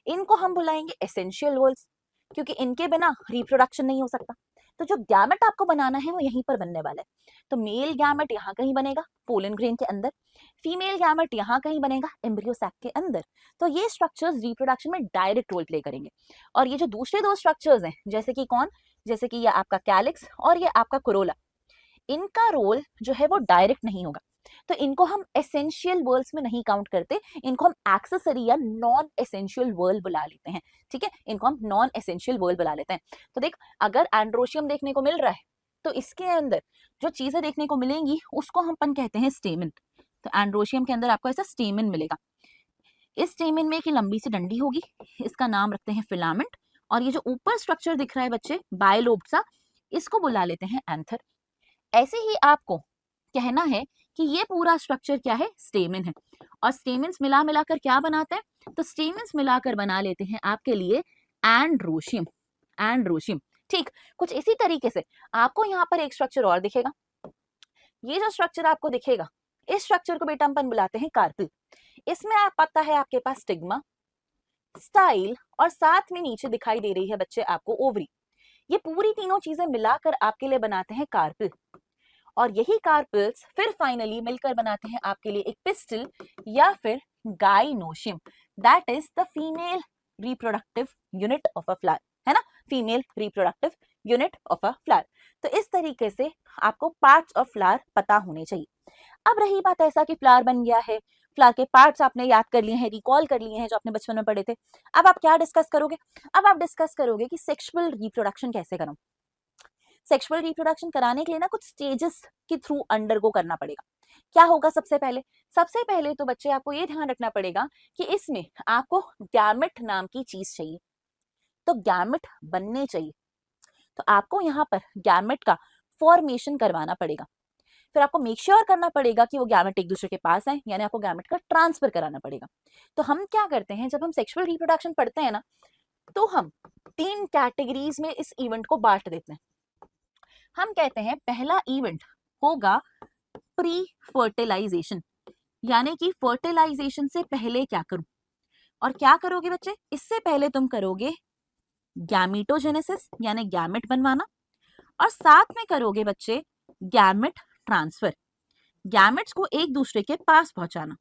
इनको हम बुलाएंगे एसेंशियल वर्ल्स, क्योंकि इनके बिना रिप्रोडक्शन नहीं हो सकता। तो जो गैमेट आपको बनाना है वो यहीं पर बनने वाला है। तो मेल गैमेट यहाँ कहीं बनेगा पोलन ग्रेन के अंदर, फीमेल गैमेट यहाँ कहीं बनेगा एम्ब्रियो सैक के अंदर। तो ये स्ट्रक्चर्स रिप्रोडक्शन में डायरेक्ट रोल प्ले करेंगे। और ये जो दूसरे दो स्ट्रक्चर्स हैं, जैसे कि कौन, जैसे कि ये आपका कैलिक्स और ये आपका कोरोला, इनका रोल जो है वो डायरेक्ट नहीं होगा। तो इनको हम एसेंशियल वर्ल्स में नहीं काउंट करते, इनको हम एक्सेसरी या नॉन एसेंशियल वर्ल्ड बुला लेते हैं, ठीक है, इनको हम नॉन एसेंशियल वर्ल्ड बुला लेते हैं। तो देख अगर एंड्रोशियम देखने को मिल रहा है तो इसके अंदर जो चीजें देखने को मिलेंगी उसको हम अपन कहते हैं स्टेमन। तो एंड्रोशियम के अंदर आपको ऐसा स्टेमन मिलेगा। इस स्टेमन में एक लंबी सी डंडी होगी, इसका नाम रखते हैं फिलामेंट, और ये जो ऊपर स्ट्रक्चर दिख रहा है बच्चे बायलोब सा, इसको बुला लेते हैं एंथर। ऐसे ही आपको कहना है कि ये पूरा स्ट्रक्चर क्या है, स्टेमन है, और स्टेमन्स मिला मिलाकर क्या बनाते हैं, तो स्टेमन्स मिलाकर बना लेते हैं आपके लिए एंड्रोशियम। एंड्रोशियम, ठीक। कुछ इसी तरीके से आपको यहाँ पर एक स्ट्रक्चर और दिखेगा। ये जो स्ट्रक्चर आपको दिखेगा, इस स्ट्रक्चर को बेटा अपन बुलाते हैं कार्पिल। इसमें आप पता है आपके पास स्टिग्मा, स्टाइल, और साथ में नीचे दिखाई दे रही है बच्चे आपको ओवरी। ये पूरी तीनों चीजें मिलाकर आपके लिए बनाते हैं कार्पिल, और यही कार्पिल्स फिर फाइनली मिलकर बनाते हैं आपके लिए एक पिस्टल या फिर gynoecium, that is the female reproductive unit of a flower, है ना, female reproductive unit of a flower. तो इस तरीके से आपको पार्ट्स ऑफ फ्लावर पता होने चाहिए। अब रही बात ऐसा कि फ्लावर बन गया है, फ्लावर के पार्ट्स आपने याद कर लिए हैं, रिकॉल कर लिए हैं जो आपने बचपन में पढ़े थे। अब आप क्या डिस्कस करोगे, अब आप डिस्कस करोगे कि सेक्सुअल रिप्रोडक्शन कैसे करूं। सेक्सुअल रिप्रोडक्शन कराने के लिए ना कुछ स्टेजेस के थ्रू अंडरगो करना पड़ेगा। क्या होगा, सबसे पहले तो बच्चे आपको ये ध्यान रखना पड़ेगा कि इसमें आपको गैमेट नाम की चीज चाहिए। तो गैमेट बनने चाहिए, तो आपको यहाँ पर गैमेट का फॉर्मेशन करवाना पड़ेगा। फिर आपको मेक श्योर करना पड़ेगा कि वो गैमेट एक दूसरे के पास है, यानी आपको गैमेट का ट्रांसफर कराना पड़ेगा। तो हम क्या करते हैं, जब हम सेक्सुअल रिप्रोडक्शन पढ़ते हैं ना, तो हम 3 कैटेगरीज में इस इवेंट को बांट देते हैं। हम कहते हैं पहला इवेंट होगा प्री फर्टिलाइजेशन, यानी कि फर्टिलाइजेशन से पहले क्या करूं, और क्या करोगे बच्चे, इससे पहले तुम करोगे गैमेटोजेनेसिस यानी गैमेट बनवाना, और साथ में करोगे बच्चे गैमेट ट्रांसफर, गैमेट्स को एक दूसरे के पास पहुंचाना।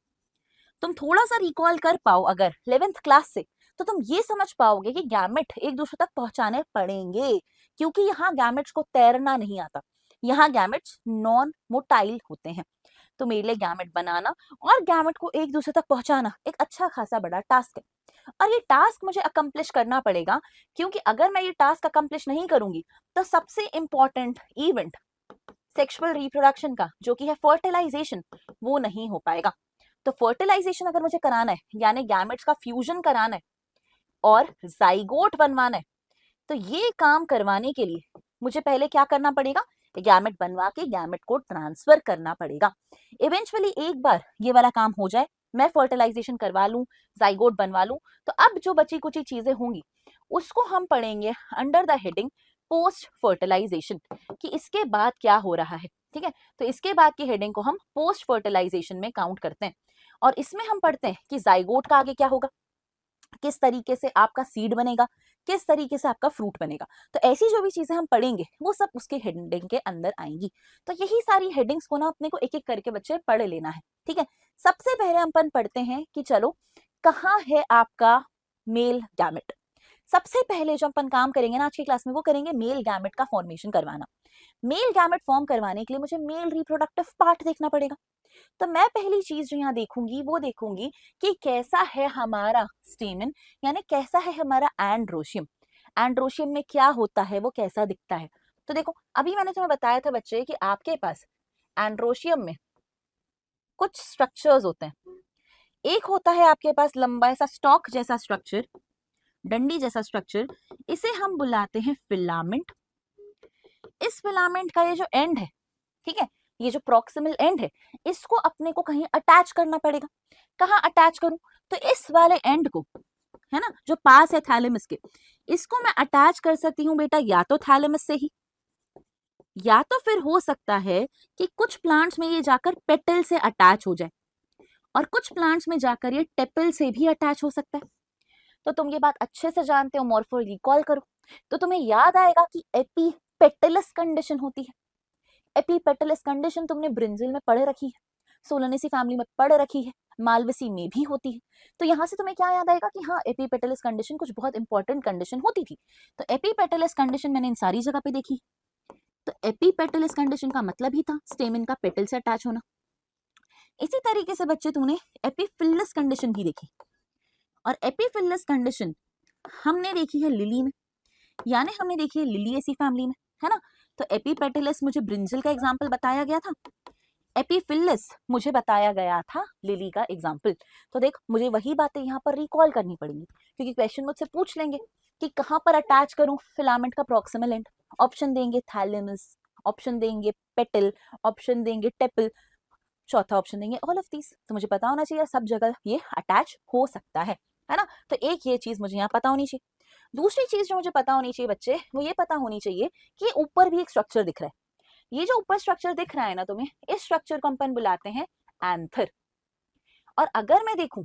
तुम थोड़ा सा रिकॉल कर पाओ अगर 11th क्लास से, तो तुम ये समझ पाओगे कि गैमेट एक दूसरे तक पहुंचाने पड़ेंगे, क्योंकि यहाँ गैमेट्स को तैरना नहीं आता, यहाँ गैमेट्स नॉन मोटाइल होते हैं। तो मेरे लिए गैमेट बनाना और गैमेट को एक दूसरे तक पहुंचाना एक अच्छा खासा बड़ा टास्क है, और ये टास्क मुझे अकम्प्लिश करना पड़ेगा, क्योंकि अगर मैं ये टास्क अकम्प्लिश नहीं करूंगी तो सबसे इंपॉर्टेंट इवेंट सेक्सुअल रिप्रोडक्शन का, जो कि है फर्टिलाइजेशन, वो नहीं हो पाएगा। तो फर्टिलाइजेशन अगर मुझे कराना है, यानी गैमेट्स का फ्यूजन कराना है और जाइगोट बनवाना है, तो ये काम करवाने के लिए मुझे पहले क्या करना पड़ेगा, गैमेट बनवा के गैमेट को ट्रांसफर करना पड़ेगा। इवेंचुअली एक बार ये वाला काम हो जाए मैं फर्टिलाइजेशन करवा लूं, जाइगोट बनवा लूं, तो अब जो बची कुछ चीजें होंगी उसको हम पढ़ेंगे under the heading post fertilisation, कि इसके बाद क्या हो रहा है। ठीक है, तो इसके बाद की हेडिंग को हम पोस्ट फर्टिलाइजेशन में काउंट करते हैं, और इसमें हम पढ़ते हैं कि जाइगोट का आगे क्या होगा, किस तरीके से आपका सीड बनेगा, किस तरीके से आपका फ्रूट बनेगा। तो ऐसी जो भी चीजें हम पढ़ेंगे वो सब उसके हेडिंग के अंदर आएंगी। तो यही सारी हेडिंग्स को ना अपने को एक एक करके बच्चे पढ़ लेना है। ठीक है, सबसे पहले अपन पढ़ते हैं कि चलो कहाँ है आपका मेल गैमेट। सबसे पहले जो अपन काम करेंगे ना आज की क्लास में, वो करेंगे मेल गैमेट का फॉर्मेशन करवाना। मेल गैमेट फॉर्म करवाने के लिए मुझे मेल रिप्रोडक्टिव पार्ट देखना पड़ेगा। तो मैं पहली चीज जो यहाँ देखूंगी वो देखूंगी कि कैसा है हमारा स्टेमन, यानी कैसा है हमारा एंड्रोशियम। एंड्रोशियम में क्या होता है, वो कैसा दिखता है। तो देखो अभी मैंने तुम्हें बताया था बच्चे कि आपके पास एंड्रोशियम में कुछ स्ट्रक्चर्स होते हैं। एक होता है आपके पास लंबा सा स्टॉक जैसा स्ट्रक्चर, डंडी जैसा स्ट्रक्चर, इसे हम बुलाते हैं फिलामेंट। इस फिलामेंट का ये जो एंड है, ठीक है, ये जो प्रॉक्सिमल एंड है, इसको अपने को कहीं अटैच करना पड़ेगा। कहाँ अटैच करूं, तो इस वाले एंड को, है ना, जो पास है थैलेमस के, इसको मैं अटैच कर सकती हूँ बेटा या तो थैलेमस से ही, या तो फिर हो सकता है कि कुछ प्लांट्स में ये जाकर पेटल से अटैच हो जाए, और कुछ प्लांट्स में जाकर ये टेपल से भी अटैच हो सकता है। तो तुम ये बात अच्छे से जानते हो, मॉर्फो रिकॉल करो तो तुम्हें याद आएगा कि एपीपेटलस कंडीशन होती है। एपीपेटलस कंडीशन तुमने ब्रिंजल में पढ़ रखी है, सोलानेसी फैमिली में पढ़ रखी है, मालवेसी में भी होती है। तो यहाँ से तुम्हें क्या याद आएगा कि हाँ, एपीपेटलस कंडीशन कुछ बहुत इंपॉर्टेंट कंडीशन होती थी। तो एपीपेटलस कंडीशन मैंने इन सारी जगह पे देखी। तो एपीपेटलस कंडीशन का मतलब ही था स्टेमन का पेटल से अटैच होना। इसी तरीके से बच्चे तूने एपीफिलस कंडीशन भी देखी, और एपीफिलस कंडीशन हमने देखी है लिली में, यानी हमने देखी है लिलिएसी फैमिली में, है ना। तो एपीपेटलस मुझे ब्रिंजल का एग्जाम्पल बताया गया था, एपीफिलस मुझे बताया गया था लिली का एग्जाम्पल। तो देख मुझे वही बातें यहाँ पर रिकॉल करनी पड़ेंगी, क्योंकि क्वेश्चन मुझसे पूछ लेंगे कि कहाँ पर अटैच करूं फिलामेंट का प्रॉक्सिमल एंड। ऑप्शन देंगे थैलेमस, ऑप्शन देंगे पेटल, ऑप्शन देंगे टेपल, चौथा ऑप्शन देंगे ऑल ऑफ दीज। तो मुझे पता होना चाहिए सब जगह ये अटैच हो सकता है ना। तो एक ये चीज मुझे यहाँ पता होनी चाहिए। दूसरी चीज जो मुझे पता होनी चाहिए बच्चे, वो ये पता होनी चाहिए कि ऊपर भी एक स्ट्रक्चर दिख रहा है। ये जो ऊपर स्ट्रक्चर दिख रहा है ना तुम्हें, इस स्ट्रक्चर को अपन बुलाते हैं एंथर। और अगर मैं देखूं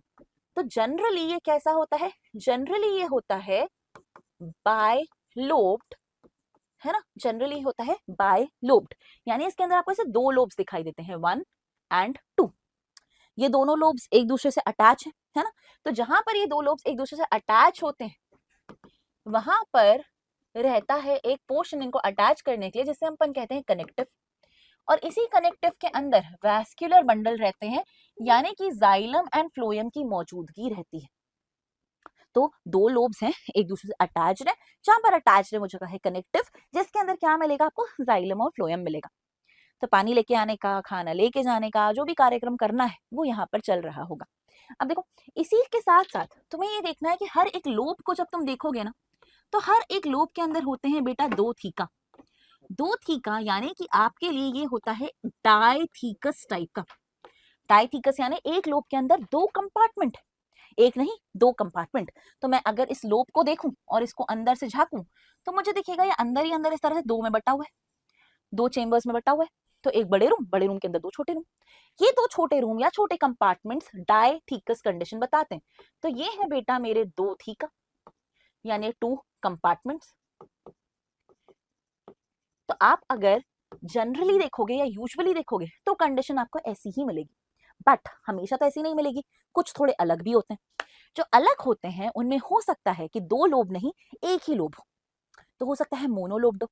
तो जनरली ये कैसा होता है, जनरली ये होता है बाय लोब्ड, है ना, जनरली होता है बाय लोब्ड, यानी इसके अंदर आपको ऐसे दो लोब्स दिखाई देते हैं, 1 and 2। ये दोनों लोब्स एक दूसरे से अटैच है ना। तो जहां पर ये दो लोब्स एक दूसरे से अटैच होते हैं वहां पर रहता है एक पोर्शन इनको अटैच करने के लिए, जिसे हम अपन कहते हैं कनेक्टिव। और इसी कनेक्टिव के अंदर वैस्कुलर बंडल रहते हैं, यानी कि जाइलम एंड फ्लोएम की मौजूदगी रहती है। तो दो लोब्स हैं एक दूसरे से अटैच्ड है, जहां पर अटैच्ड है मुझे कहा है कनेक्टिव, जिसके अंदर क्या मिलेगा आपको, जाइलम और फ्लोएम मिलेगा। तो पानी लेके आने का, खाना लेके जाने का, जो भी कार्यक्रम करना है वो यहाँ पर चल रहा होगा। अब देखो इसी के साथ साथ तुम्हें ये देखना है कि हर एक लोब को जब तुम देखोगे ना, तो हर एक लोब के अंदर होते हैं बेटा दो थीका। दो थीका यानी कि आपके लिए ये होता है डायथीकस टाइप का। डायथीकस यानी एक लोब के अंदर दो कंपार्टमेंट, एक नहीं दो कंपार्टमेंट। तो मैं अगर इस लोब को देखूं और इसको अंदर से झांकूं तो मुझे दिखेगा ये अंदर ही अंदर इस तरह से दो में बटा हुआ है, दो चेंबर्स में बटा हुआ है। तो एक बड़े रूम, बड़े रूम के अंदर दो छोटे रूम। ये दो छोटे रूम या छोटे कंपार्टमेंट्स डायथीकस कंडीशन बताते हैं। तो ये है बेटा मेरे दो थीका, यानी 2 कंपार्टमेंट्स। तो आप अगर जनरली देखोगे या यूजुअली देखोगे तो कंडीशन आपको ऐसी ही मिलेगी, बट हमेशा तो ऐसी नहीं मिलेगी, कुछ थोड़े अलग भी होते हैं। जो अलग होते हैं उनमें हो सकता है कि दो लोब नहीं एक ही लोब हो, तो हो सकता है मोनोलोब्ड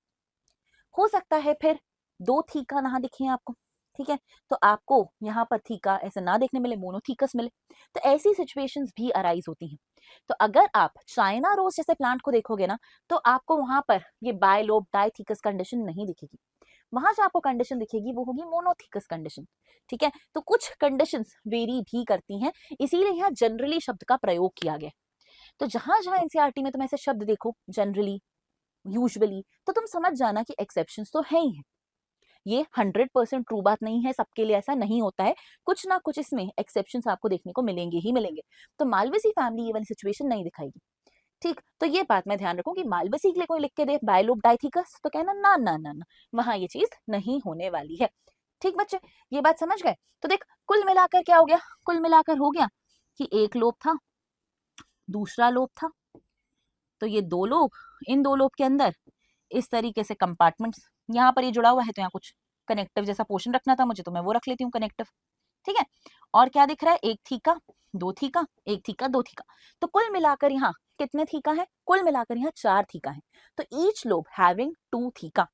हो सकता है फिर दो थीका ना दिखे आपको, ठीक है, तो आपको यहाँ पर थीका ऐसे ना देखने मिले, मोनोथीकस मिले। तो ऐसी सिचुएशंस भी अराइज होती हैं। तो अगर आप चाइना रोज जैसे प्लांट को देखोगे ना, तो आपको वहां पर ये बायलोब डायथीकस कंडीशन नहीं दिखेगी, वहां जो आपको कंडीशन दिखेगी वो होगी मोनोथीकस कंडीशन। ठीक है, तो कुछ कंडीशंस वेरी भी करती हैं, इसीलिए यहाँ जनरली शब्द का प्रयोग किया गया। तो जहां जहां एनसीईआरटी में तुम ऐसे शब्द देखो जनरली, यूजुअली, तो तुम समझ जाना कि एक्सेप्शंस तो है ही है। ये 100% ट्रू बात नहीं है, सबके लिए ऐसा नहीं होता है, कुछ ना कुछ इसमें एक्सेप्शंस आपको देखने को मिलेंगे ही मिलेंगे। तो मालवेसी फैमिली ये वाली सिचुएशन नहीं दिखाएगी। ठीक, तो ये बात मैं ध्यान रखूं कि मालवेसी के लिए कोई लिख के दे बायलोब डाइथिकस तो कहना ना ना ना ना, वहां ये चीज नहीं होने वाली है। ठीक बच्चे, ये बात समझ गए? तो देख कुल मिलाकर क्या हो गया, कुल मिलाकर हो गया कि एक लोब था, दूसरा लोब था, तो ये दो लोब, इन दो लोब के अंदर इस तरीके से कंपार्टमेंट्स, यहाँ पर ये जुड़ा हुआ है तो यहाँ कुछ कनेक्टिव जैसा पोर्शन रखना था मुझे, तो मैं वो रख लेती हूँ कनेक्टिव। ठीक है, और क्या दिख रहा है, एक थीका, दो थीका, एक थीका, दो थीका, तो कुल मिलाकर यहाँ कितने थीका है, कुल मिलाकर यहाँ 4 थीका है। तो ईच लोब हैविंग 2 थीका,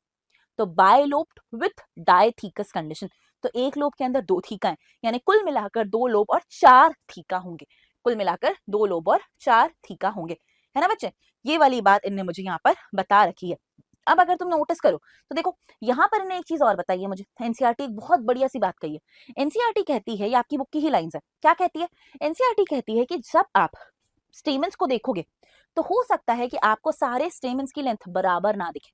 तो बायलोब्ड विथ डायथीकस कंडीशन, तो एक लोब के अंदर 2 थीका है, यानी कुल मिलाकर 2 लोब और 4 थीका होंगे, कुल मिलाकर 2 लोब और 4 थीका होंगे, है ना बच्चे? ये वाली बात इनने मुझे यहाँ पर बता रखी है। अब अगर तुम नोटिस करो तो देखो यहाँ पर इन्हें एक चीज और बताई है मुझे, एनसीईआरटी एक बहुत बढ़िया सी बात कही है। एनसीईआरटी कहती है, ये आपकी बुक की ही लाइंस है, क्या कहती है? एनसीईआरटी कहती है कि जब आप स्टेमन्स को देखोगे तो हो सकता है कि आपको सारे स्टेमन्स की लेंथ बराबर ना दिखे,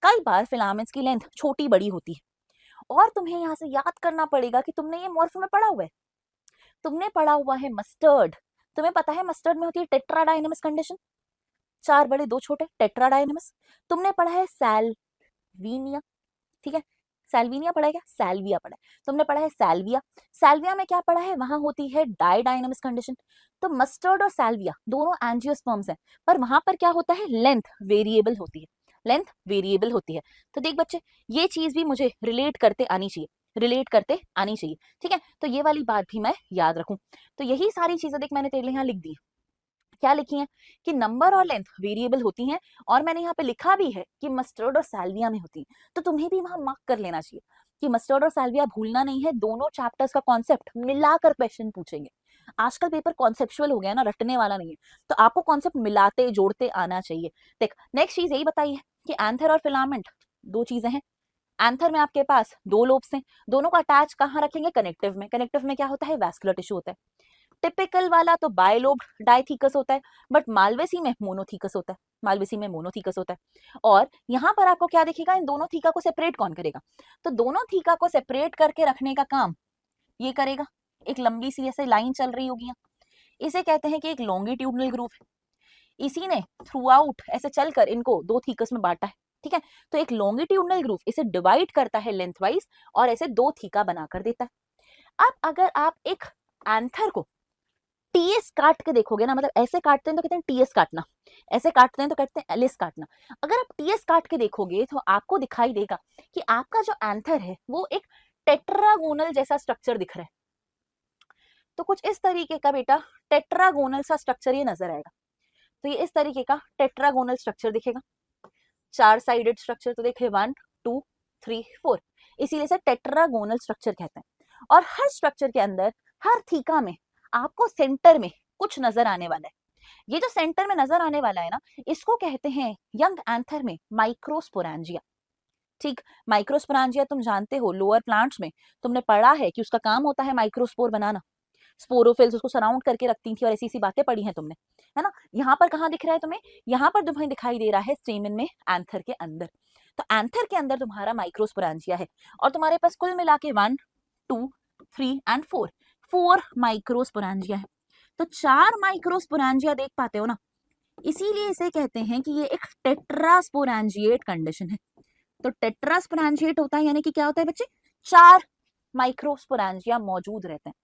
कई बार फिलामेंट्स की लेंथ छोटी बड़ी होती है, और तुम्हें यहाँ से याद करना पड़ेगा कि तुमने ये मॉर्फ में पढ़ा हुआ है, तुमने पढ़ा हुआ है मस्टर्ड, तुम्हें पता है मस्टर्ड में होती है टेट्राडाइनेमस कंडीशन, 4 बड़े 2 छोटे, टेट्राडाइनेमस। तुमने पढ़ा है सैल्विनिया, ठीक है, सैल्विनिया पढ़ा है क्या, सैल्विया पढ़ा है, तुमने पढ़ा है सैल्विया, सैल्विया में क्या पढ़ा है, वहां होती है डाइडाइनेमस कंडीशन। तो मस्टर्ड और सैल्विया दोनों एंजियोस्पर्म्स हैं, पर वहां पर क्या होता है, लेंथ वेरिएबल होती है, लेंथ वेरिएबल होती है। तो देख बच्चे, ये चीज भी मुझे रिलेट करते आनी चाहिए, रिलेट करते आनी चाहिए, ठीक है, तो ये वाली बात भी मैं याद रखूं। तो यही सारी चीजें देख मैंने तेरे लिए यहाँ लिख दी, क्या लिखी है कि नंबर और लेंथ वेरिएबल होती हैं, और मैंने यहाँ पे लिखा भी है कि मस्टर्ड और सैल्विया में होती है, तो तुम्हें भी वहां मार्क कर लेना चाहिए कि मस्टर्ड और सैल्विया भूलना नहीं है, दोनों चैप्टर्स का कॉन्सेप्ट मिलाकर क्वेश्चन पूछेंगे। आजकल पेपर कॉन्सेप्चुअल हो गया ना, रटने वाला नहीं है, तो आपको कॉन्सेप्ट मिलाते जोड़ते आना चाहिए। देख नेक्स्ट चीज यही बताई है कि एंथर और फिलामेंट दो चीजें हैं, एंथर में आपके पास 2 लोब्स हैं, दोनों को अटैच कहाँ रखेंगे, कनेक्टिव में, कनेक्टिव में क्या होता है, वैस्कुलर टिश्यू होता है। टिपिकल वाला तो बायलोब्ड डाइथिकस होता है, बट मालवेसी में मोनोथीकस होता है, मालवेसी में मोनोथीकस होता है। और यहाँ पर आपको क्या दिखेगा, इन दोनों थीका को सेपरेट कौन करेगा, तो दोनों थीका को सेपरेट करके रखने का काम ये करेगा, एक लंबी सी ऐसे लाइन चल रही होगी, इसे कहते हैं कि एक लॉन्गिट्यूडनल ग्रूव है, इसी ने थ्रू आउट ऐसे चलकर इनको 2 थीकस में बांटा है, ठीक है, तो एक लॉन्गिट्यूडनल ग्रूव इसे डिवाइड करता है लेंथ वाइज और ऐसे 2 थीका बनाकर देता है। अब अगर आप एक एंथर को टीएस काट के देखोगे ना, मतलब ऐसे काटते हैं तो कहते हैं टीएस काटना, ऐसे काटते हैं तो कहते हैं एलिस काटना, अगर आप टीएस काट के देखोगे तो आपको दिखाई देगा कि आपका जो एंथर है वो एक टेट्रागोनल जैसा स्ट्रक्चर दिख रहा है, तो कुछ इस तरीके का बेटा टेट्रागोनल सा स्ट्रक्चर ये नजर आएगा, तो ये इस तरीके का टेट्रागोनल स्ट्रक्चर दिखेगा, 4 साइडेड स्ट्रक्चर, तो देखिए 1 2 3 4, इसीलिए से टेट्रागोनल स्ट्रक्चर कहते हैं। और हर स्ट्रक्चर के अंदर, हर थीका में आपको सेंटर में कुछ नजर आने वाला है, ये जो सेंटर में नजर आने वाला है ना, इसको कहते हैं यंग एंथर में माइक्रोस्पोरेंजिया। ठीक, माइक्रोस्पोरेंजिया तुम जानते हो लोअर प्लांट्स में तुमने पढ़ा है कि उसका काम होता है माइक्रोस्पोर बनाना, स्पोरोफिल्स उसको सराउंड करके रखती थी और ऐसी बातें पढ़ी हैं तुमने, है ना। यहाँ पर कहाँ दिख रहा है तुम्हें, यहाँ पर तुम्हें दिखाई दे रहा है स्टेमन में, एंथर के अंदर, तो एंथर के अंदर तुम्हारा माइक्रोस्पोरेंजिया है, और तुम्हारे पास कुल मिला के 1 2 3 एंड 4 माइक्रोस्पोरेंजिया है, तो 4 माइक्रोस्पोरेंजिया देख पाते हो ना, इसीलिए इसे कहते हैं कि ये एक टेट्रास्पोरेंजिएट कंडीशन है। तो टेट्रास्पोरेंजिएट होता है यानी कि क्या होता है बच्चे, 4 माइक्रोस्पोरेंजिया मौजूद रहते हैं,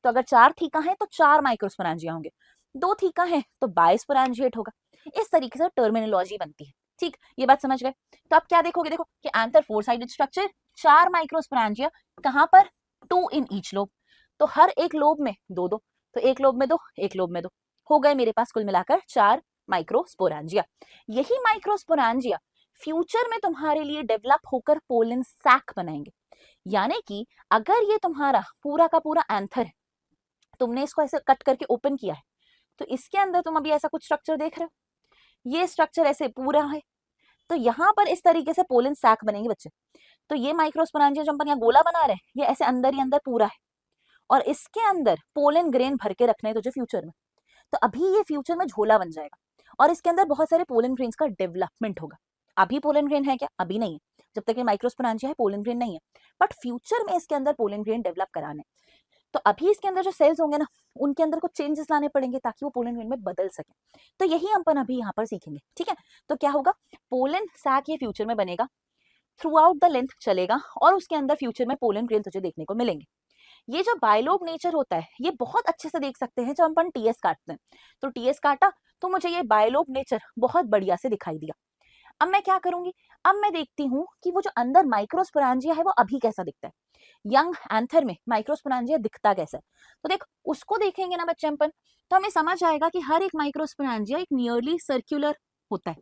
तो अगर 4 थीका है तो 4 माइक्रोस्पोरेंजिया होंगे, 2 थीका है तो बाइस्पोरेंजिएट होगा, इस तरीके से टर्मिनोलॉजी बनती है। ठीक, ये बात समझ गए? तो आप क्या देखोगे, देखो कि एंथर 4 साइडेड स्ट्रक्चर, 4 माइक्रोस्पोरेंजिया, कहां पर, 2 इन ईच लोब, तो हर एक लोब में 2 2, तो एक लोब में 2 एक लोब में 2, हो गए मेरे पास कुल मिलाकर 4 माइक्रोस्पोरेंजिया। यही माइक्रोस्पोरेंजिया फ्यूचर में तुम्हारे लिए डेवलप होकर पोलन सैक बनाएंगे, यानी कि अगर ये तुम्हारा पूरा का पूरा एंथर है, तुमने इसको ऐसे कट करके ओपन किया है, तो इसके अंदर तुम अभी ऐसा कुछ स्ट्रक्चर देख रहे हो, ये स्ट्रक्चर ऐसे पूरा है, तो यहाँ पर इस तरीके से पोलन सैक बनेंगे बच्चे। तो ये माइक्रोस्पोरेंजिया जो अपन यहाँ गोला बना रहे हैं, ये ऐसे अंदर ही अंदर पूरा है, और इसके अंदर पोलन ग्रेन भर के रखने हैं तुझे फ्यूचर में, तो अभी ये फ्यूचर में झोला बन जाएगा, और इसके अंदर बहुत सारे पोलन ग्रेन्स का डेवलपमेंट होगा। अभी पोलन ग्रेन है क्या, अभी नहीं है, जब तक ये माइक्रोस्पोरेंजिया है पोलन ग्रेन नहीं है, बट फ्यूचर में इसके अंदर पोलन ग्रेन डेवलप कराने, तो अभी इसके अंदर जो सेल्स होंगे ना उनके अंदर कुछ चेंजेस लाने पड़ेंगे ताकि वो पोलन ग्रेन में बदल सके। तो यही अपन अभी यहाँ पर सीखेंगे, ठीक है। तो क्या होगा, पोलन सैक ये फ्यूचर में बनेगा, थ्रू आउट द लेंथ चलेगा और उसके अंदर फ्यूचर में पोलन ग्रेन तुझे देखने को मिलेंगे। ये जो बायलोब नेचर होता है ये बहुत अच्छे से देख सकते हैं जब अपन टीएस काटते हैं। तो टीएस काटा तो मुझे ये बायलोब नेचर बहुत बढ़िया से दिखाई दिया। अब मैं क्या करूंगी, अब मैं देखती हूँ कि वो जो अंदर माइक्रोस्पोरेंजिया है वो अभी कैसा दिखता है, यंग एंथर में माइक्रोस्पोरेंजिया दिखता कैसा है। तो देख उसको देखेंगे ना बच्चे अपन, तो हमें समझ आएगा कि हर एक माइक्रोस्पोरेंजिया एक नियरली सर्क्यूलर होता है।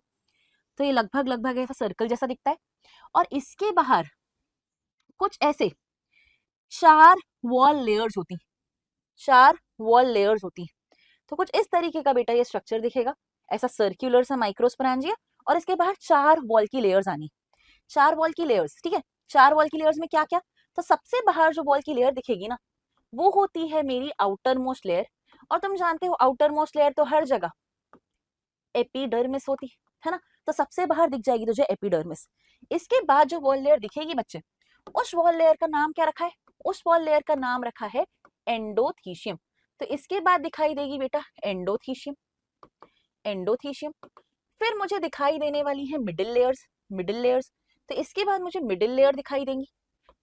तो ये लगभग लगभग ऐसा सर्कल जैसा दिखता है और इसके बाहर कुछ ऐसे 4 वॉल लेयर्स होती, 4 वॉल लेयर्स होती। तो कुछ इस तरीके का बेटा ये स्ट्रक्चर दिखेगा, ऐसा सर्क्यूलर सा माइक्रोस्पोरेंजिया और इसके बाहर 4 वॉल की लेयर्स आनी, 4 वॉल की लेयर्स, ठीक है। 4 वॉल की लेयर्स में क्या क्या, तो सबसे बाहर जो वॉल की लेयर दिखेगी ना वो होती है मेरी आउटर मोस्ट लेयर, और तुम जानते हो आउटर मोस्ट लेयर तो हर जगह एपिडर्मिस होती है ना, तो सबसे बाहर दिख जाएगी तुझे एपिडर्मिस। इसके बाद जो वॉल लेयर दिखेगी बच्चे, उस वॉल लेयर का नाम क्या रखा है, उस वॉल लेयर का नाम रखा है एंडोथीशियम। तो इसके बाद दिखाई देगी बेटा एंडोथीशियम, एंडोथीशियम। फिर मुझे दिखाई देने वाली है मिडिल लेयर्स, मिडिल लेयर्स। तो इसके बाद मुझे मिडिल लेयर दिखाई देंगी,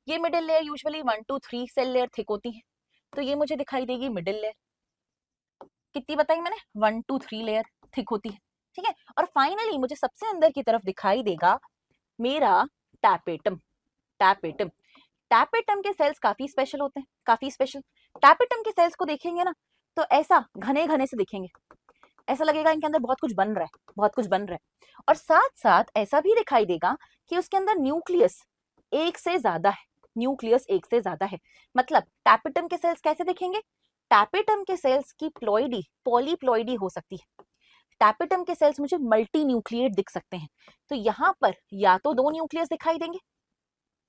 ये middle layer usually 1 to 3 cell layer thick होती है, तो ये मुझे दिखाई देगी मिडिल लेयर। कितनी बताई मैंने, 1 to 3 लेयर थिक होती है, ठीक है। और फाइनली मुझे सबसे अंदर की तरफ दिखाई देगा मेरा टैपेटम, टैपेटम। टैपेटम के सेल्स काफी स्पेशल होते हैं, काफी स्पेशल। टैपेटम के सेल्स को देखेंगे ना तो ऐसा घने घने से दिखेंगे, ऐसा लगेगा इनके अंदर बहुत कुछ बन रहा है, बहुत कुछ बन रहा है। और साथ साथ ऐसा भी दिखाई देगा कि उसके अंदर न्यूक्लियस एक से ज्यादा है, न्यूक्लियस एक से ज्यादा है। मतलब टैपेटम के सेल्स कैसे दिखेंगे, टैपेटम के सेल्स की प्लॉइडी पॉलीप्लॉइडी हो सकती है, टैपेटम के सेल्स मुझे मल्टी न्यूक्लिएट दिख सकते हैं। तो यहाँ पर या तो 2 न्यूक्लियस दिखाई देंगे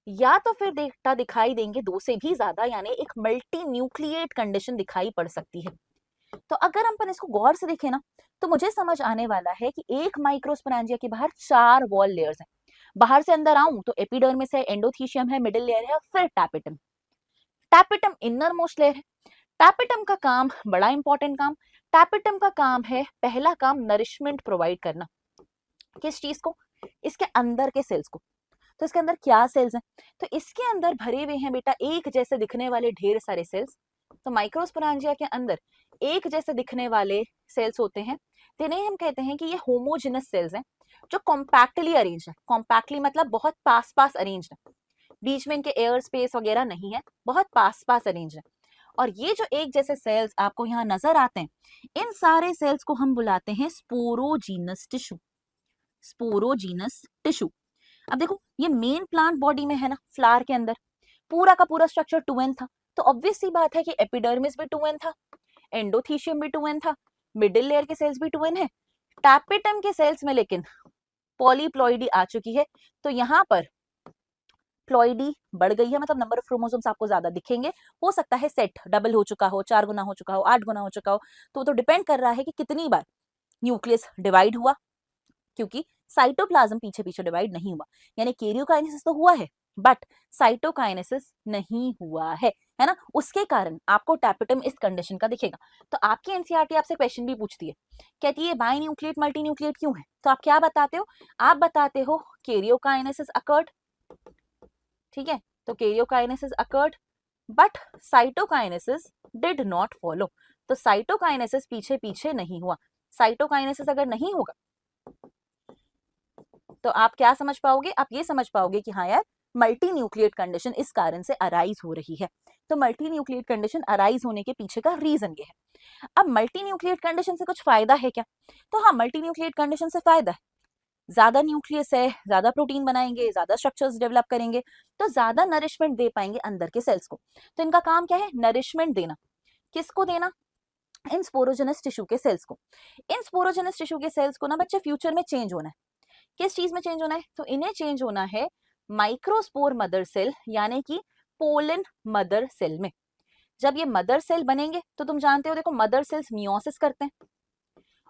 या तो फिर डेटा दिखाई देंगे 2 से भी ज्यादा, यानी एक मल्टी न्यूक्लिएट कंडीशन दिखाई पड़ सकती है। तो अगर हम इसको गौर से देखें ना तो मुझे समझ आने वाला है कि एक माइक्रोस्पोरेंजिया के बाहर 4 वॉल लेयर्स हैं। बाहर से अंदर आऊं तो एपिडर्मिस है, एंडोथीशियम है, मिडिल लेयर है और फिर tapetum. Tapetum inner most layer है। टैपेटम का काम बड़ा इंपॉर्टेंट काम, टैपेटम का काम है, पहला काम नरिशमेंट प्रोवाइड करना। किस चीज को, इसके अंदर के सेल्स को। तो इसके अंदर क्या सेल्स हैं, तो इसके अंदर भरे हुए हैं बेटा एक जैसे दिखने वाले ढेर सारे सेल्स। तो माइक्रोस्पोरेंजिया के अंदर एक जैसे दिखने वाले सेल्स होते हैं, जिन्हें हम कहते हैं कि ये होमोजेनस सेल्स हैं जो कॉम्पैक्टली अरेंज है। कॉम्पैक्टली मतलब बहुत पास पास अरेंज है, बीच में इनके एयर स्पेस वगैरह नहीं है, बहुत पास पास अरेंज है। और ये जो एक जैसे सेल्स आपको यहाँ नजर आते हैं, इन सारे सेल्स को हम बुलाते हैं स्पोरोजीनस टिश्यू, स्पोरोजीनस टिश्यू। अब देखो ये मेन प्लांट बॉडी में है ना, फ्लावर के अंदर पूरा का पूरा स्ट्रक्चर 2n था, तो ऑब्वियस सी बात है कि एपिडर्मिस भी 2n था, एंडोथीशियम भी 2n था, मिडिल लेयर के सेल्स भी 2n है। टैपेटम के सेल्स में लेकिन पॉलीप्लॉइडी आ चुकी है, तो यहाँ पर प्लॉइडी बढ़ गई है, मतलब नंबर ऑफ क्रोमोसोम्स आपको ज्यादा दिखेंगे। हो सकता है सेट डबल हो चुका हो, 4 गुना हो चुका हो, 8 गुना हो चुका हो, तो डिपेंड कर रहा है कि कितनी बार न्यूक्लियस डिवाइड हुआ, क्योंकि साइटोप्लाज्म पीछे पीछे डिवाइड नहीं हुआ। यानी कैरियोकाइनेसिस तो हुआ है बट साइटोकाइनेसिस नहीं हुआ है ना, उसके कारण आपको टैपेटम इस कंडीशन का दिखेगा। तो आपकी एनसीईआरटी आपसे क्वेश्चन भी पूछती है, कहती है बाई न्यूक्लिएट मल्टी न्यूक्लिएट क्यों है, तो आप क्या बताते हो, आप बताते हो कैरियोकाइनेसिस अकर्ड, ठीक है। तो karyokinesis occurred but cytokinesis did not follow. तो साइटोकाइनेसिस पीछे पीछे नहीं हुआ। साइटोकाइनेसिस अगर नहीं होगा तो आप क्या समझ पाओगे, आप ये समझ पाओगे कि हाँ यार मल्टी न्यूक्लिएट कंडीशन इस कारण से अराइज हो रही है। तो मल्टी न्यूक्लिएट कंडीशन अराइज होने के पीछे का रीजन ये है। अब मल्टी न्यूक्लिएट कंडीशन से कुछ फायदा है क्या, तो हाँ मल्टी न्यूक्लिएट कंडीशन से फायदा है, ज्यादा न्यूक्लियस है, ज्यादा प्रोटीन बनाएंगे, ज्यादा स्ट्रक्चर्स डेवलप करेंगे, तो ज्यादा नरिशमेंट दे पाएंगे अंदर के सेल्स को। तो इनका काम क्या है, नरिशमेंट देना। किसको देना, इन स्पोरोजेनस टिश्यू के सेल्स को। इन स्पोरोजेनस टिश्यू के सेल्स को ना बच्चे फ्यूचर में चेंज होना है। किस चीज में चेंज होना है, तो इन्हें चेंज होना है माइक्रोस्पोर मदर सेल, यानी कि पोलन मदर सेल में। जब ये मदर सेल बनेंगे तो तुम जानते हो देखो मदर सेल्स मियोसिस करते हैं,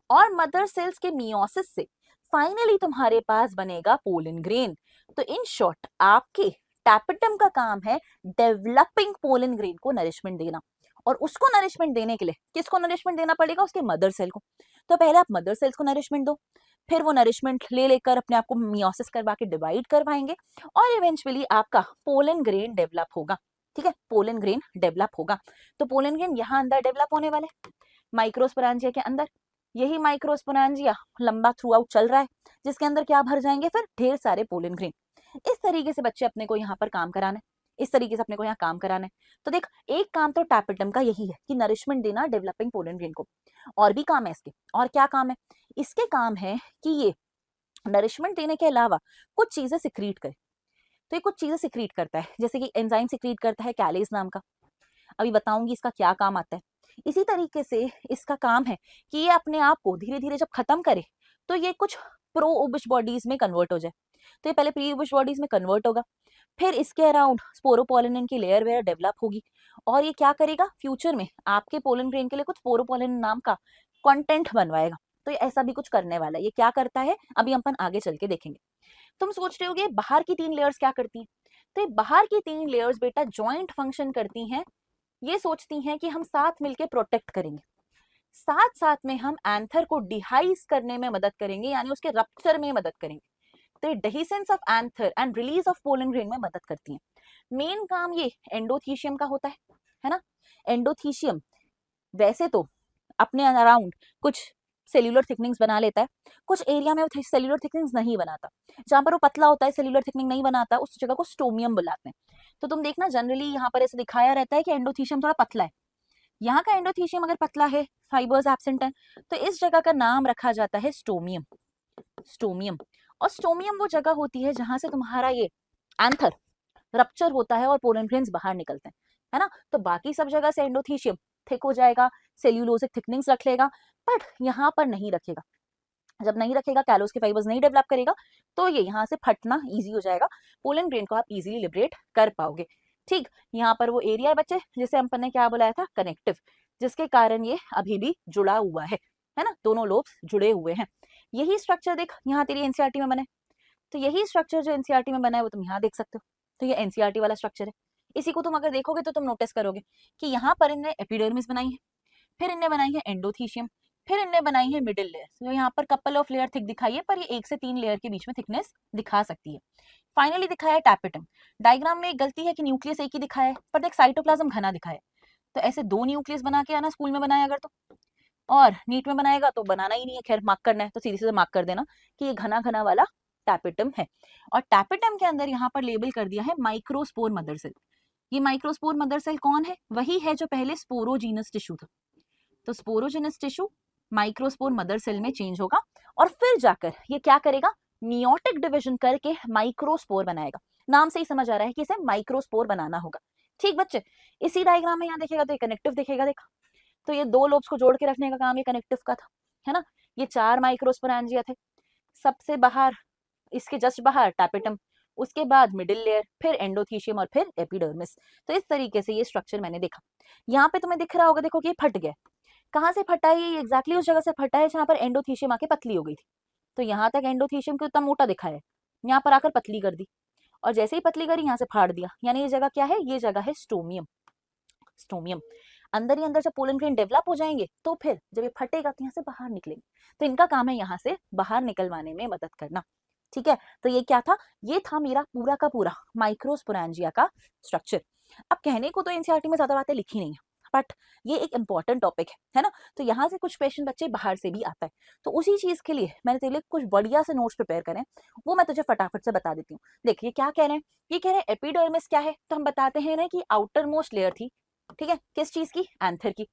और मदर सेल्स के मियोसिस से फाइनली तुम्हारे पास बनेगा पोलन ग्रेन। तो इन शॉर्ट आपके टैपेटम का काम है डेवलपिंग पोलन ग्रेन को नरिशमेंट देना, और उसको नरिशमेंट देने के लिए किसको नरिशमेंट देना पड़ेगा? उसके मदर सेल को। तो पहले आप मदर सेल्स को नरिशमेंट दो, फिर वो नरिशमेंट ले लेकर अपने आप को मियोसिस करवा के डिवाइड करवाएंगे, और इवेंचुअली आपका पोलन ग्रेन डेवलप होगा। ठीक है, पोलन ग्रेन डेवलप होगा। तो पोलन ग्रेन यहाँ अंदर डेवलप होने वाले माइक्रोस्पोरेंजिया के अंदर। यही माइक्रोस्पोरेंजिया लंबा थ्रू आउट चल रहा है, जिसके अंदर क्या भर जाएंगे? फिर ढेर सारे पोलन ग्रेन। इस तरीके से बच्चे अपने को यहाँ पर काम कराना है, इस तरीके से अपने को यहाँ काम कराना है। तो देख, एक काम तो टैपेटम का यही है कि नरिशमेंट देना डेवलपिंग पोलन ग्रेन को। और भी काम है इसके। और क्या काम है इसके? काम है कि ये नरिशमेंट देने के अलावा कुछ चीजें सिक्रीट करे। तो ये कुछ चीजें सिक्रीट करता है, जैसे कि एंजाइम सिक्रीट करता है कैलेज नाम का। अभी बताऊंगी इसका क्या काम आता है। इसी तरीके से इसका काम है कि ये अपने आप को धीरे धीरे जब खत्म करे तो ये कुछ प्रो ओबिश बॉडीज में कन्वर्ट हो जाए। तो ये पहले प्री ओबिश बॉडीज में कन्वर्ट होगा, फिर इसके अराउंड स्पोरोपोलिन की लेयर वेयर डेवलप होगी, और ये क्या करेगा? फ्यूचर में आपके पोलन ग्रेन के लिए कुछ स्पोरोपोलिन नाम का कंटेंट बनवाएगा। तो ये ऐसा भी कुछ करने वाला है। ये क्या करता है अभी अपन आगे चल के देखेंगे। तुम सोच रहे होगे बाहर की 3 लेयर्स क्या करती हैं? तो ये बाहर की 3 लेयर्स बेटा जॉइंट फंक्शन करती हैं। ये सोचती हैं कि हम साथ मिलके प्रोटेक्ट करेंगे, साथ साथ में हम एंथर को डिहाइस करने में मदद करेंगे, यानी उसके रप्चर में मदद करेंगे। तो ये dehiscence of anther and release of pollen grain में मदद करती हैं। मेन काम ये एंडोथीशियम का होता है ना। एंडोथीशियम वैसे तो अपने अराउंड कुछ सेल्यूलर थिकनिंग्स बना लेता है, कुछ एरिया में वो सेल्यूलर थिकनिंग्स नहीं बनाता। जहां पर वो पतला होता है, सेल्यूलर थिकनिंग नहीं बनाता, उस जगह को स्टोमियम बुलाते हैं। तो तुम देखना जनरली यहाँ पर ऐसे दिखाया रहता है कि एंडोथीशियम थोड़ा पतला है। यहाँ का एंडोथीशियम अगर पतला है, फाइबर्स एब्सेंट है, तो इस जगह का नाम रखा जाता है स्टोमियम। स्टोमियम। और स्टोमियम वो जगह होती है जहां से तुम्हारा ये एंथर रप्चर होता है और पोलन ग्रेन्स बाहर निकलते हैं, है ना। तो बाकी सब जगह से एंडोथीशियम थिक हो जाएगा, सेल्यूलोजिक थिकनिंग्स रख लेगा, बट यहाँ पर नहीं रखेगा। जब नहीं रखेगा, कैलोस के फाइबर्स नहीं डेवलप करेगा, तो ये यहाँ से फटना इजी हो जाएगा, पोलन ग्रेन को आप इजीली लिबरेट कर पाओगे। ठीक, यहाँ पर वो एरिया है बच्चे जिसे अपन ने क्या बुलाया था? कनेक्टिव, जिसके कारण ये अभी भी जुड़ा हुआ है ना, दोनों लोब्स जुड़े हुए हैं। यही स्ट्रक्चर देख यहाँ तेरी एनसीईआरटी में बना है। तो यही स्ट्रक्चर जो एनसीईआरटी में बना है वो तुम यहाँ देख सकते हो। तो ये एनसीईआरटी वाला स्ट्रक्चर है। इसी को तुम अगर देखोगे तो तुम नोटिस करोगे कि यहाँ पर इनने एपिडर्मिस बनाई है, फिर इनने बनाई है एंडोथीशियम, फिर इनने बनाई है मिडिल लेयर। तो यहाँ पर कपल ऑफ लेयर थिक दिखाई है, पर ये 1 से 3 लेयर के बीच में थिकनेस दिखा सकती है। फाइनली दिखाया है टैपेटम। डायग्राम में एक गलती है कि न्यूक्लियस एक ही दिखाया है, पर देख साइटोप्लाज्म घना दिखाया है। तो ऐसे 2 न्यूक्लियस बना के आना स्कूल में बनाया अगर तो, और नीट में बनाएगा तो बनाना ही नहीं है। खैर मार्क करना है तो सीधे सीधे मार्क कर देना कि ये घना घना वाला टैपेटम है। और टैपेटम के अंदर यहाँ पर लेबल कर दिया है माइक्रोस्पोर मदर सेल। ये माइक्रोस्पोर मदर सेल कौन है? वही है जो पहले स्पोरोजीनस टिश्यू था। तो sporogenous tissue microspore mother cell में चेंज होगा, और फिर जाकर ये क्या करेगा? मियोटिक डिवीजन करके माइक्रोस्पोर बनाएगा। नाम से ही समझ आ रहा है कि इसे माइक्रोस्पोर बनाना होगा। ठीक बच्चे, इसी डायग्राम में यहाँ देखेगा तो ये कनेक्टिव दिखेगा। देखा, तो ये 2 लोब्स को जोड़ के रखने का काम ये कनेक्टिव का था, है ना। ये 4 माइक्रोस्पोरेंजिया थे। सबसे बाहर, इसके जस्ट बाहर टैपेटम, उसके बाद मिडिल लेयर, फिर एंडोथीशियम और फिर एपिडर्मिस। तो इस तरीके से ये स्ट्रक्चर मैंने देखा। यहाँ पे तुम्हें दिख रहा होगा, देखो कि ये फट गया। कहाँ से फटा है? ये एग्जैक्टली उस जगह से फटा है जहां पर एंडोथीशियम आके पतली हो गई थी। तो यहाँ तक एंडोथीशियम को इतना मोटा दिखा है, यहाँ पर आकर पतली कर दी, और जैसे ही पतली करी यहाँ से फाड़ दिया। यानी ये जगह क्या है? ये जगह है स्टोमियम। स्टोमियम अंदर ही अंदर जब पोलन ग्रेन डेवलप हो जाएंगे तो फिर जब ये फटेगा तो यहाँ से बाहर निकलेंगे। तो इनका काम है यहाँ से बाहर निकलवाने में मदद करना। ठीक है, तो ये क्या था? ये था मेरा पूरा का पूरा माइक्रोस्पोरेंजिया का स्ट्रक्चर। अब कहने को तो एनसीईआरटी में ज्यादा बातें लिखी नहीं है, बट ये एक इंपॉर्टेंट टॉपिक है ना। तो यहाँ से कुछ क्वेश्चन बच्चे बाहर से भी आता है, तो उसी चीज के लिए मैंने तेरे लिए कुछ बढ़िया से नोट्स प्रिपेयर करें, वो मैं तुझे फटाफट से बता देती हूँ। देखिए क्या कह रहे हैं, ये कह रहे हैं एपिडर्मिस क्या है, तो हम बताते हैं ना कि आउटर मोस्ट लेयर थी। ठीक है, किस चीज की? एंथर की।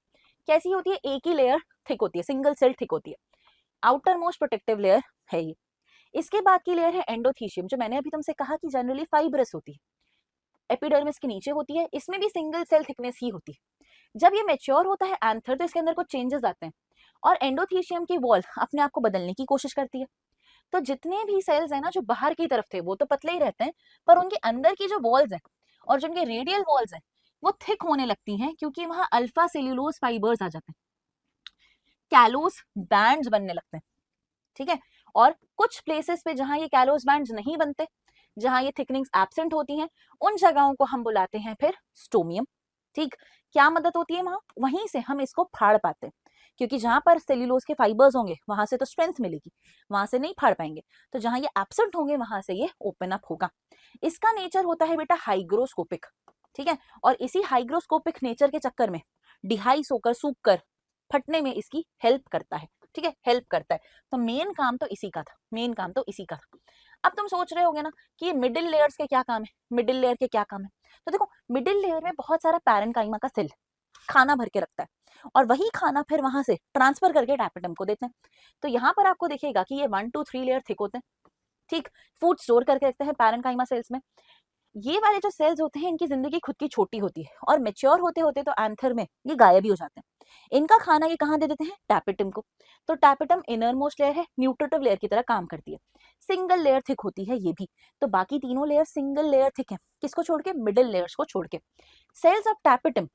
कैसी होती है? एक ही लेयर थिक होती है, सिंगल सेल थिक होती है। आउटर मोस्ट प्रोटेक्टिव लेयर है ये। इसके बाद की लेयर है एंडोथीशियम, जो मैंने अभी तुमसे कहा कि जनरली फाइब्रस होती है, एपिडर्मिस के नीचे होती है। इसमें भी सिंगल सेल थिकनेस ही होती है। जब ये मैच्योर होता है एंथर, तो इसके अंदर कुछ चेंजेस आते हैं, और एंडोथीशियम की वॉल अपने आप को बदलने की कोशिश करती है। तो जितने भी सेल्स है ना जो बाहर की तरफ थे वो तो पतले ही रहते हैं, पर उनके अंदर की जो वॉल्स है और जो उनके रेडियल वॉल्स है वो थिक होने लगती हैं, क्योंकि वहां अल्फा सेल्यूलोज फाइबर्स आ जाते हैं, कैलोस बैंड्स बनने लगते हैं। ठीक है, और कुछ प्लेसेस पे जहां ये कैलोस बैंड्स नहीं बनते, जहां ये थिकनिंग्स एब्सेंट होती हैं, उन जगहों को हम बुलाते हैं फिर स्टोमियम। ठीक, क्या मदद होती है वहां, वहीं से हम इसको फाड़ पाते हैं, क्योंकि जहां पर सेल्यूलोज के फाइबर्स होंगे वहां से तो स्ट्रेंथ मिलेगी, वहां से नहीं फाड़ पाएंगे, तो जहां ये एब्सेंट होंगे वहां से ये ओपन अप होगा। इसका नेचर होता है बेटा हाइग्रोस्कोपिक। ठीक है, और इसी हाइग्रोस्कोपिक नेचर के चक्कर में डिहाइस होकर, सूख कर फटने में इसकी हेल्प करता है। ठीक है, हेल्प करता है। तो मेन काम तो इसी का था, मेन काम तो इसी का था। अब तुम सोच रहे होगे ना कि ये मिडिल लेयर्स के क्या काम है, मिडिल लेयर के क्या काम है। तो देखो, मिडिल लेयर में बहुत सारा पैरेन्काइमा का सेल खाना भर के रखता है, और वही खाना फिर वहां से ट्रांसफर करके टैपेटम को देते हैं। तो यहाँ पर आपको दिखेगा कि ये 1 2 3 लेयर थिक होते हैं। ठीक, फूड स्टोर करके रखते हैं पैरेन्काइमा सेल्स में। ये वाले जो सेल्स होते हैं इनकी जिंदगी खुद की छोटी होती है, और मेच्योर होते होते तो एंथर में ये गायब ही हो जाते हैं। इनका खाना ये कहाँ दे देते हैं, टैपेटम को। तो टैपेटम इनर मोस्ट लेयर है, न्यूट्रिटिव लेयर की तरह काम करती है, सिंगल लेयर थिक होती है ये भी। तो बाकी तीनों लेयर सिंगल लेयर थिक है, किसको छोड़ के, मिडिल लेयर्स को छोड़ के। सेल्स ऑफ टैपेटम,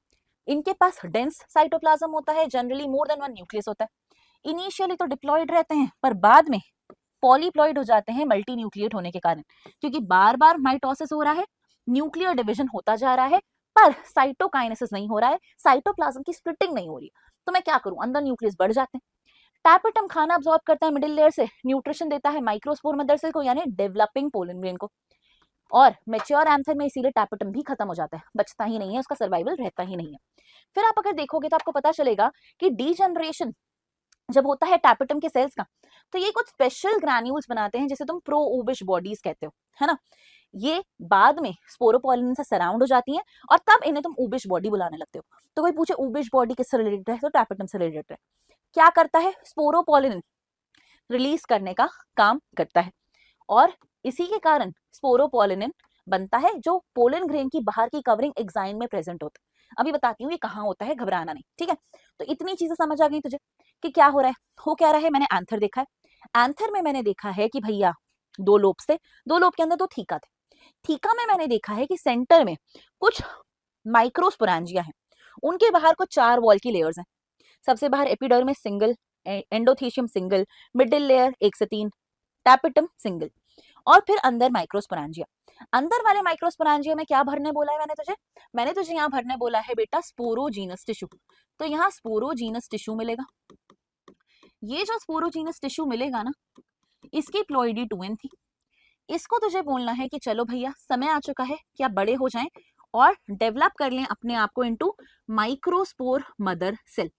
इनके पास डेंस साइटोप्लाज्म होता है, जनरली मोर देन 1 न्यूक्लियस होता है। इनिशियली तो डिप्लॉयड रहते हैं, पर बाद में पॉलीप्लॉइड हो जाते हैं मल्टी न्यूक्लिएट होने के कारण, क्योंकि बार बार माइटोसिस हो रहा है, न्यूक्लियर डिवीजन होता जा रहा है, पर साइटोकाइनेसिस नहीं हो रहा है, साइटोप्लाज्म की स्प्लिटिंग नहीं हो रही। तो मैं क्या करूं, अंदर न्यूक्लियस बढ़ जाते हैं। टैपेटम खाना अब्सॉर्ब करता है मिडिल लेयर से, न्यूट्रिशन देता है माइक्रोस्पोर मदर सेल को, यानी डेवलपिंग पोलन ग्रेन को। और मेच्योर एंथर में इसीलिए टैपेटम भी खत्म हो जाता है, बचता ही नहीं है, उसका सर्वाइवल रहता ही नहीं है। फिर आप अगर देखोगे तो आपको पता चलेगा कि डीजनरेशन जब होता है टैपेटम के सेल्स का, तो ये कुछ स्पेशल ग्रैन्यूल्स बनाते हैं, जिसे तुम प्रोओबिश बॉडीज कहते हो, है ना। ये बाद में स्पोरोपोलिन से सराउंड हो जाती हैं, और तब इन्हें तुम ओबिश बॉडी बुलाने लगते हो। तो कोई पूछे ओबिश बॉडी किससे रिलेटेड है, तो टैपेटम से रिलेटेड है। क्या करता है, स्पोरोपोलिन रिलीज करने का काम करता है, और इसी के कारण स्पोरोपोलिन बनता है, जो पोलन ग्रेन की बाहर की कवरिंग एक्साइन में प्रेजेंट होता है। अभी बताती हूँ ये कहाँ होता है, घबराना नहीं, ठीक है। तो इतनी चीजें समझ आ गई तुझे कि क्या हो रहा है, हो क्या रहा है। मैंने एंथर देखा है, एंथर में मैंने देखा है कि भैया 2 लोब्स थे, 2 लोब के अंदर 2 थीका थे। थीका में मैंने देखा है कि सेंटर में कुछ माइक्रोस्पोरेंजिया है, उनके बाहर कुछ 4 वॉल की लेयर्स हैं। सबसे बाहर epidermis single, endothecium single, middle layer 1 से 3, टैपेटम सिंगल, और फिर अंदर माइक्रोस्पोरेंजिया। अंदर वाले माइक्रोस्पोरेंजिया में क्या भरने बोला है मैंने तुझे यहाँ भरने बोला है बेटा स्पोरोजीनस टिश्यू। तो यहाँ स्पोरोजीनस टिश्यू मिलेगा। ये जो स्पोरोजीनस टिश्यू मिलेगा ना, इसकी प्लॉइडी 2n थी। इसको तुझे बोलना है कि चलो भैया समय आ चुका है कि आप बड़े हो जाएं और डेवलप कर लें अपने आप को इनटू माइक्रोस्पोर मदर सेल।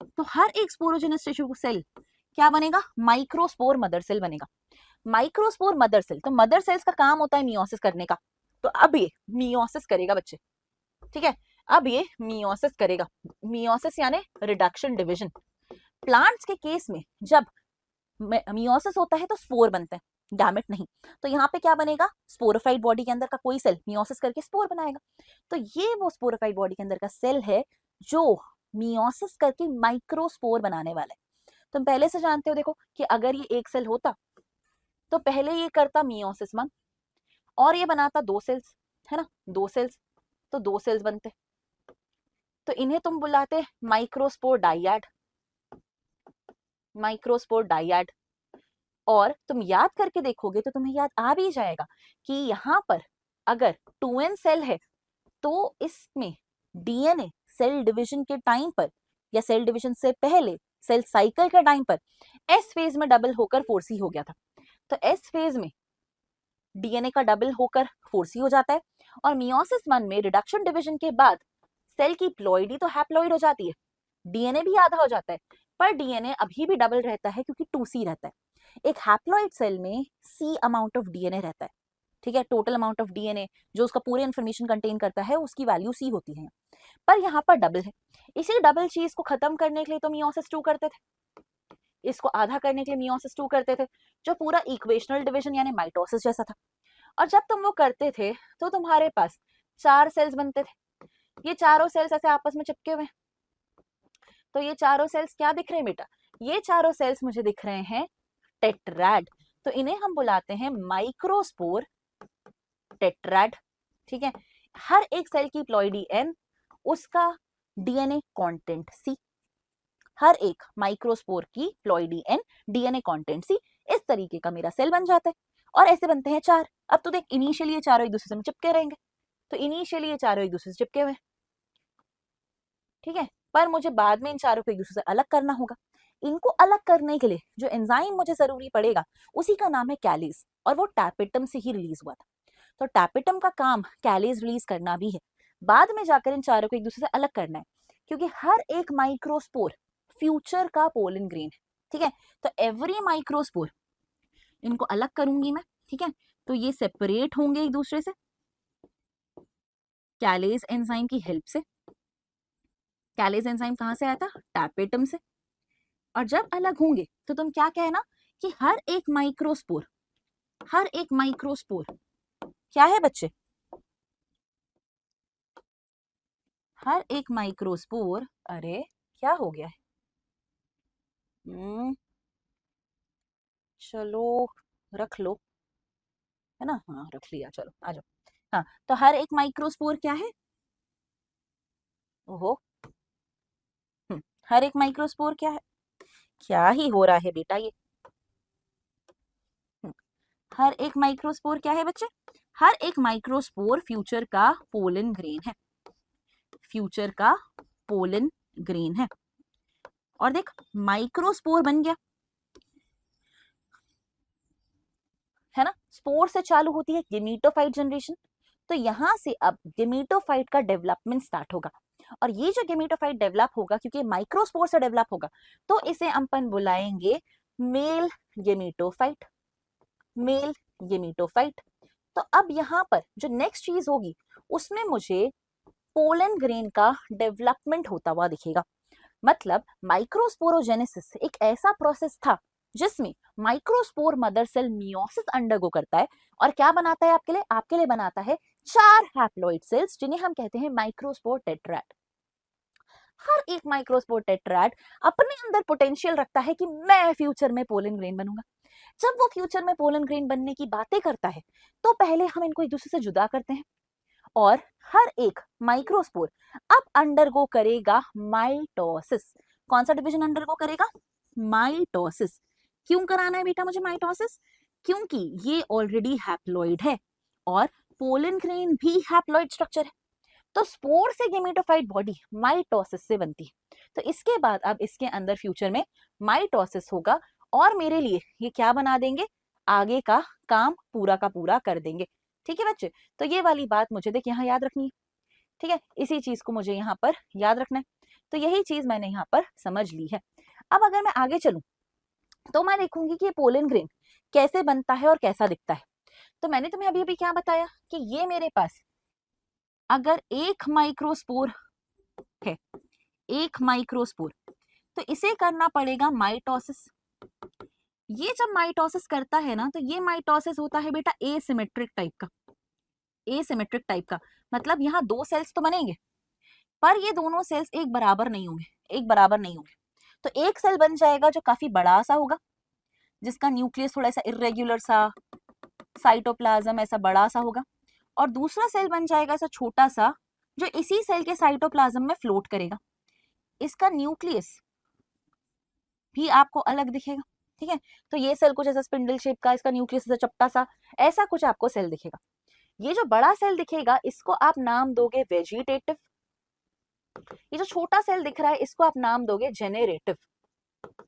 तो हर एक स्पोरोजीनस टिश्यू सेल क्या बनेगा, माइक्रोस्पोर मदर सेल बनेगा। माइक्रोस्पोर मदर सेल, तो मदर सेल्स का काम होता है मियोसिस करने का। तो अब ये मियोसिस करेगा बच्चे, ठीक है, अब ये मियोसिस करेगा। मियोसिस यानी रिडक्शन डिवीजन। प्लांट्स के केस में जब मियोसिस होता है तो स्पोर बनते हैं, गैमेट नहीं। तो यहाँ पे क्या बनेगा, स्पोरोफाइट बॉडी के अंदर का कोई सेल मियोसिस करके स्पोर बनाएगा। तो ये वो स्पोरोफाइट बॉडी के अंदर का सेल है जो मियोसिस करके माइक्रोस्पोर बनाने वाला है। तुम पहले से जानते हो देखो कि अगर ये एक सेल होता तो पहले ये करता मियोसिस 1 और ये बनाता 2 सेल्स, है ना, 2 सेल्स, तो 2 सेल्स बनते, तो इन्हें तुम बुलाते माइक्रोस्पोर डाइयाड, माइक्रोस्पोर डाइयाड। और तुम याद करके देखोगे तो तुम्हें याद आ भी जाएगा कि यहाँ पर अगर 2n सेल है तो इसमें डीएनए सेल डिवीजन के टाइम पर या सेल डिवीजन से पहले सेल साइकिल के टाइम पर एस फेज में डबल होकर 4c हो गया था। तो एस फेज में डीएनए का डबल होकर 4c हो जाता है, और मियोसिस 1 में रिडक्शन डिवीजन के बाद सेल की प्लॉइडी तो हैप्लॉइड हो जाती है, डीएनए भी आधा हो जाता है, पर डीएनए अभी भी डबल रहता है क्योंकि 2c रहता है। एक हैप्लॉइड सेल में c अमाउंट ऑफ डीएनए रहता है, ठीक है, टोटल अमाउंट ऑफ डीएनए जो उसका पूरे इन्फॉर्मेशन कंटेन करता है उसकी वैल्यू c होती है, पर यहाँ पर डबल है। इसी डबल चीज को खत्म करने के लिए तो मियोसिस 2 करते थे, इसको आधा करने के लिए मियोसिस 2 करते थे, जो पूरा इक्वेशनल डिवीजन यानी माइटोसिस जैसा था। और जब तुम वो करते थे तो तुम्हारे पास 4 सेल्स बनते थे, ये चारों सेल्स ऐसे आपस में चिपके हुए। तो ये चारों सेल्स क्या दिख रहे हैं बेटा, ये चारों सेल्स मुझे दिख रहे हैं टेट्राड। तो इन्हें हम बुलाते हैं माइक्रोस्पोर टेट्राड, ठीक है। हर एक सेल की प्लॉइडी n, उसका डीएनए कंटेंट c, हर एक माइक्रोस्पोर की ploidy n, DNA content c, इस तरीके का मेरा सेल बन जाता है और ऐसे बनते हैं 4। अब तो देख इनिशियली ये चारों एक दूसरे से चिपके रहेंगे, तो इनिशियली ये चारों एक दूसरे से चिपके हुए, ठीक है, पर मुझे बाद में इन चारों को एक दूसरे से अलग करना होगा। इनको अलग करने के लिए जो एंजाइम मुझे जरूरी पड़ेगा उसी का नाम है कैलेज, और वो टैपेटम से ही रिलीज हुआ था। तो टैपेटम का काम कैलेज रिलीज करना भी है, बाद में जाकर इन चारों को एक दूसरे से अलग करना है, क्योंकि हर एक माइक्रोस्पोर फ्यूचर का पोलन ग्रेन है, ठीक है। तो एवरी माइक्रोस्पोर, इनको अलग करूंगी मैं, ठीक है, तो ये सेपरेट होंगे एक दूसरे से कैलेज एंजाइम की हेल्प से। कैलेज एंजाइम कहां से आया था? टैपेटम से। और जब अलग होंगे तो तुम क्या कहना कि हर एक माइक्रोस्पोर, हर एक माइक्रोस्पोर क्या है बच्चे? हर एक माइक्रोस्पोर, अरे क्या हो गया है? चलो रख लो, है ना, हाँ रख लिया, चलो आ जाओ। हाँ, तो हर एक माइक्रोस्पोर क्या है? ओहो, हर एक माइक्रोस्पोर क्या है? क्या ही हो रहा है बेटा ये? हर एक माइक्रोस्पोर क्या है बच्चे? हर एक माइक्रोस्पोर फ्यूचर का पोलन ग्रेन है, फ्यूचर का पोलन ग्रेन है। और देख माइक्रोस्पोर बन गया, है ना, स्पोर से चालू होती है गेमेटोफाइट जनरेशन। तो यहां से अब गेमेटोफाइट का डेवलपमेंट स्टार्ट होगा, और ये जो गेमेटोफाइट डेवलप होगा क्योंकि माइक्रोस्पोर से डेवलप होगा, तो इसे अपन बुलाएंगे मेल गेमेटोफाइट, मेल गेमेटोफाइट। तो अब यहाँ पर जो नेक्स्ट चीज होगी उसमें मुझे पोलन ग्रेन का डेवलपमेंट होता हुआ दिखेगा। मतलब माइक्रोस्पोरोजेनेसिस एक ऐसा प्रोसेस था जिसमें microspore mother cell meiosis undergo करता है और क्या बनाता है आपके लिए? आपके लिए बनाता है 4 हैप्लॉइड सेल्स, जिन्हें हम कहते हैं माइक्रोस्पोर टेट्राड। हर एक माइक्रोस्पोर टेट्राड अपने अंदर पोटेंशियल रखता है कि मैं फ्यूचर में पोलन ग्रेन बनूंगा। जब वो फ्यूचर में पोलन ग्रेन बनने की बातें करता है तो पहले हम इनको एक दूसरे से जुदा करते हैं, और हर एक माइक्रोस्पोर अब अंडरगो करेगा माइटोसिस। कौन सा डिवीजन अंडरगो करेगा? माइटोसिस। क्यों कराना है बेटा मुझे माइटोसिस? क्योंकि ये ऑलरेडी हैप्लॉइड है और पोलन ग्रेन भी हैप्लॉइड स्ट्रक्चर है। तो स्पोर से गेमेटोफाइट बॉडी माइटोसिस से बनती है। तो इसके बाद अब इसके अंदर फ्यूचर में माइटोसिस होगा और मेरे लिए ये क्या बना देंगे? आगे का काम पूरा का पूरा कर देंगे। ठीक है बच्चे, तो ये वाली बात मुझे देख यहाँ याद रखनी है, ठीक है, इसी चीज को मुझे यहाँ पर याद रखना है। तो यही चीज मैंने यहाँ पर समझ ली है। अब अगर मैं आगे चलूं तो मैं देखूंगी कि ये पोलन ग्रेन कैसे बनता है और कैसा दिखता है। तो मैंने तुम्हें अभी अभी क्या बताया कि ये मेरे पास अगर एक माइक्रोस्पोर है, एक माइक्रोस्पोर, तो इसे करना पड़ेगा माइटोसिस। ये जब माइटोसिस करता है ना, तो ये माइटोसिस होता है बेटा एसिमेट्रिक टाइप का, एसिमेट्रिक टाइप का। मतलब यहाँ 2 सेल्स तो बनेंगे पर ये दोनों सेल्स एक बराबर नहीं होंगे, एक बराबर नहीं होंगे। तो एक सेल बन जाएगा जो काफी बड़ा सा होगा, जिसका न्यूक्लियस थोड़ा सा इरेग्युलर सा, साइटोप्लाज्म ऐसा बड़ा सा होगा, और दूसरा सेल बन जाएगा ऐसा छोटा सा जो इसी सेल के साइटोप्लाज्म में फ्लोट करेगा। इसका न्यूक्लियस भी आपको अलग दिखेगा, ठीक है। तो ये सेल कुछ ऐसा स्पिंडल शेप का, इसका न्यूक्लियस ऐसा चपटा सा, ऐसा कुछ आपको सेल दिखेगा। ये जो बड़ा सेल दिखेगा इसको आप नाम दोगे वेजिटेटिव, ये जो छोटा सेल दिख रहा है इसको आप नाम दोगे जेनेरेटिव।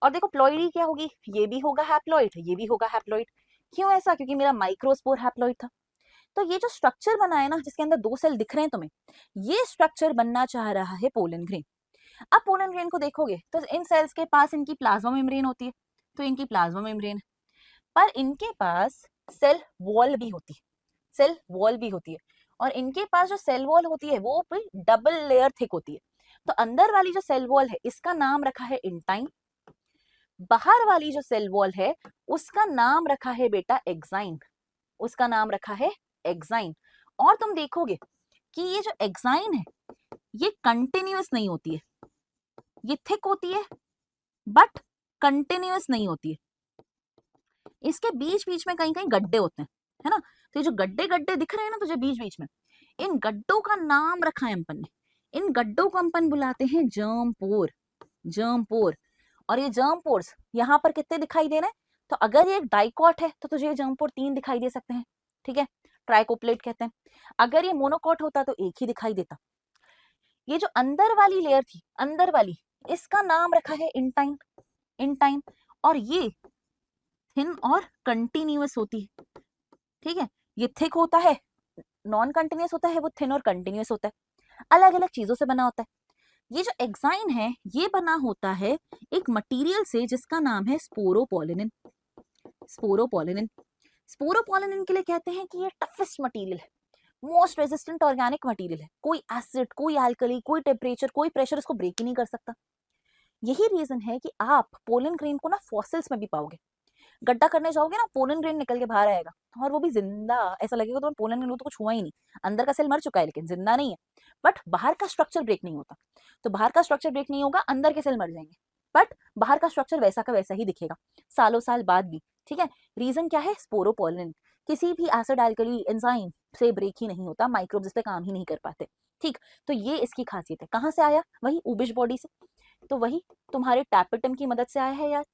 और देखो प्लॉइडी क्या होगी? ये भी होगा हैप्लॉइड, ये भी होगा हैप्लॉइड। क्यों ऐसा? क्योंकि मेरा माइक्रोस्पोर हैप्लॉइड था। तो ये जो स्ट्रक्चर बना है ना, जिसके अंदर 2 सेल दिख रहे हैं तुम्हें, ये स्ट्रक्चर बनना चाह रहा है पोलन ग्रेन। अब पोलन ग्रेन को देखोगे तो इन सेल्स के पास इनकी प्लाज्मा मेम्ब्रेन होती है, तो इनकी प्लाज्मा मेम्ब्रेन है, पर इनके पास सेल वॉल भी होती है, सेल वॉल भी होती है, और इनके पास जो सेल वॉल होती है वो भी डबल लेयर थिक होती है। तो अंदर वाली जो सेल वॉल है इसका नाम रखा है इंटाइन, बाहर वाली जो सेल वॉल है उसका नाम रखा है बेटा एक्साइन, उसका नाम रखा है एक्साइन। और तुम देखोगे कि ये जो एक्साइन है ये कंटिन्यूअस नहीं होती है, ये थिक होती है बट कंटिन्यूअस नहीं होती है। इसके बीच बीच में कहीं कहीं गड्ढे होते हैं, है ना। तो ये जो गड्ढे गड्ढे दिख रहे हैं ना तुझे बीच बीच में, इन गड्ढों का नाम रखा है अपन ने, इन गड्ढों को अपन बुलाते हैं जर्म पोर, जर्म पोर। और ये जर्म पोर्स यहाँ पर कितने दिखाई दे रहे हैं? तो अगर ये एक डाइकॉट है तो तुझे जर्म पोर 3 दिखाई दे सकते हैं, ठीक है, ट्राइकोप्लेट कहते हैं। अगर ये मोनोकॉट होता तो एक ही दिखाई देता। ये जो अंदर वाली लेयर थी, अंदर वाली, इसका नाम रखा है इंटाइन, इंटाइन, और ये थिन और कंटिन्यूअस होती है, ठीक है। ये थिक होता है, नॉन कंटिन्यूअस होता है, वो थिन और कंटिन्यूअस होता है, अलग अलग चीजों से बना होता है। ये जो एक्साइन है ये बना होता है एक मटेरियल से जिसका नाम है स्पोरोपोलिनिन। स्पोरोपोलिनिन, स्पोरोपोलिनिन के लिए कहते हैं कि ये टफेस्ट मटेरियल है, मोस्ट रेजिस्टेंट ऑर्गेनिक मटेरियल है। कोई एसिड, कोई एल्कली, कोई टेम्परेचर, कोई प्रेशर इसको ब्रेक ही नहीं कर सकता। यही रीजन है कि आप पोलन ग्रेन को ना फॉसिल्स में भी पाओगे। गड्ढा करने जाओगे ना, पोलन ग्रेन निकल के बाहर आएगा और वो भी जिंदा, ऐसा लगेगा तुम्हें पोलन ग्रेन तो कुछ हुआ ही नहीं, अंदर का सेल मर चुका है लेकिन जिंदा नहीं है, बट बाहर का स्ट्रक्चर ब्रेक नहीं होता। तो बाहर का स्ट्रक्चर ब्रेक नहीं होगा, अंदर के सेल मर जाएंगे, बट बाहर का स्ट्रक्चर वैसा का वैसा ही दिखेगा सालों साल बाद भी, ठीक है। रीजन क्या है? स्पोरोपोलिन, किसी भी एसिड एल्कली एंजाइम से ब्रेक ही नहीं होता, माइक्रोब्स इस पे काम ही नहीं कर पाते, ठीक। तो ये इसकी खासियत है। कहाँ से आया? वही ऊबिश बॉडी से, तो वही तुम्हारे टैपेटम की मदद से आया है यार।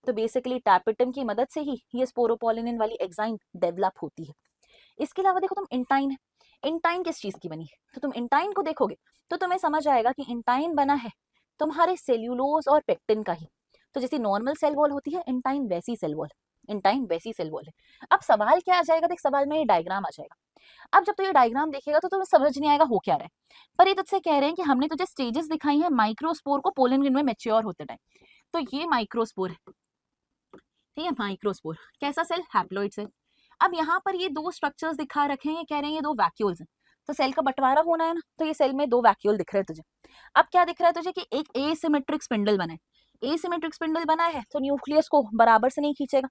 तो बेसिकली टैपेटम की मदद से ही ये स्पोरोपोलिन वाली एग्जाइम डेवलप होती है। इसके अलावा देखो तुम इंटाइन है, इंटाइन किस चीज की बनी है? तो तुम इंटाइन को देखोगे तो तुम्हें समझ आएगा कि इंटाइन बना है तुम्हारे सेल्यूलोज और पेक्टिन का ही। तो जैसी नॉर्मल सेल वॉल होती है, इंटाइन वैसी सेल वॉल, इंटाइन वैसी सेल वॉल है। अब सवाल क्या आ जाएगा? देख सवाल में ये डायग्राम आ जाएगा। अब जब तो ये डायग्राम देखेगा तो तुम्हें समझ नहीं आएगा हो क्या रहा है, पर ये तुझसे कह रहे हैं कि हमने तुझे स्टेजेस दिखाई हैं माइक्रोस्पोर को पोलन ग्रेन में मैच्योर होते टाइम। तो ये माइक्रोस्पोर है, ठीक है, माइक्रोस्पोर कैसा सेल? Haploid cell. अब यहाँ पर ये दो स्ट्रक्चर्स दिखा रखे हैं, ये कह रहे हैं ये दो वैक्यूल्स हैं, तो सेल का बंटवारा होना है ना, तो ये सेल में दो वैक्यूल दिख रहे हैं तुझे। अब क्या दिख रहा है तुझे कि एक एसिमेट्रिक स्पिंडल बना है। एसिमेट्रिक स्पिंडल बना है तो न्यूक्लियस को बराबर से नहीं खींचेगा,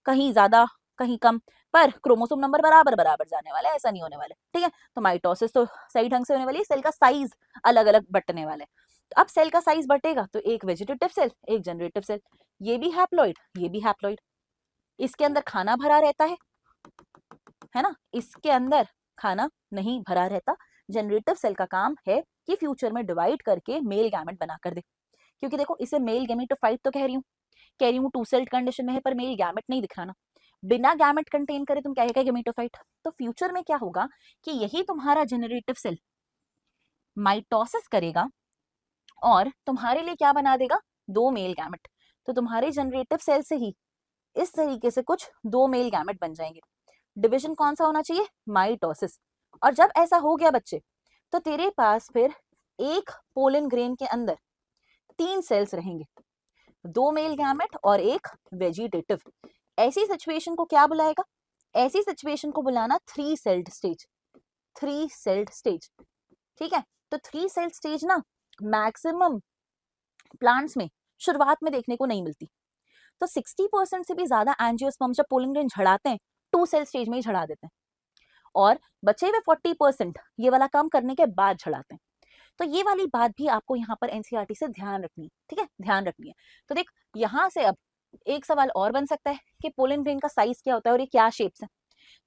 कहीं ज्यादा कहीं कम, पर क्रोमोसोम नंबर बराबर बराबर जाने वाला है, ऐसा नहीं होने वाला है, ठीक है। तो माइटोसिस तो सही ढंग से होने वाली है, सेल का साइज अलग अलग बंटने वाला है। तो अब सेल का साइज बटेगा तो एक वेजिटेटिव सेल, एक जनरेटिव सेल, ये भी हैप्लॉइड, ये भी हैप्लॉइड। इसके अंदर खाना भरा रहता है ना, इसके अंदर खाना नहीं भरा रहता। जनरेटिव सेल का काम है कि फ्यूचर में डिवाइड करके मेल गैमेट बना कर दे, क्योंकि देखो इसे मेल गैमेटोफाइट तो कह रही हूँ टू सेल्ड कंडीशन में है, पर मेल गैमेट नहीं दिख रहा ना। बिना गैमेट कंटेन करे तुम कहेगा गैमेटोफाइट। तो फ्यूचर में क्या होगा कि यही तुम्हारा जनरेटिव सेल माइटोसिस करेगा और तुम्हारे लिए क्या बना देगा? दो मेल गैमेट। तो तुम्हारे जनरेटिव सेल से ही इस तरीके से कुछ दो मेल गैमेट बन जाएंगे। डिवीजन कौन सा होना चाहिए? माइटोसिस। और जब ऐसा हो गया बच्चे, तो तेरे पास फिर एक पोलन ग्रेन के अंदर 3 सेल्स रहेंगे, दो मेल गैमेट और एक वेजिटेटिव। ऐसी सिचुएशन को क्या बुलाएगा? ऐसी सिचुएशन को बुलाना 3 सेल्ड स्टेज, 3 सेल्ड स्टेज, ठीक है। तो 3 सेल्ड स्टेज ना मैक्सिमम प्लांट्स में शुरुआत में देखने को नहीं मिलती। तो 60% से भी ज्यादा एंजियोस्पर्म्स जब पोलन ग्रेन झड़ाते हैं 2 सेल स्टेज में ही झड़ा देते हैं, और बचे हुए 40% ये वाला काम करने के बाद झड़ाते हैं। तो ये वाली बात भी आपको यहाँ पर एनसीईआरटी से ध्यान रखनी है, ठीक है, ध्यान रखनी है। तो देख यहाँ से अब एक सवाल और बन सकता है कि पोलन ग्रेन का साइज क्या होता है और ये क्या शेप्स है।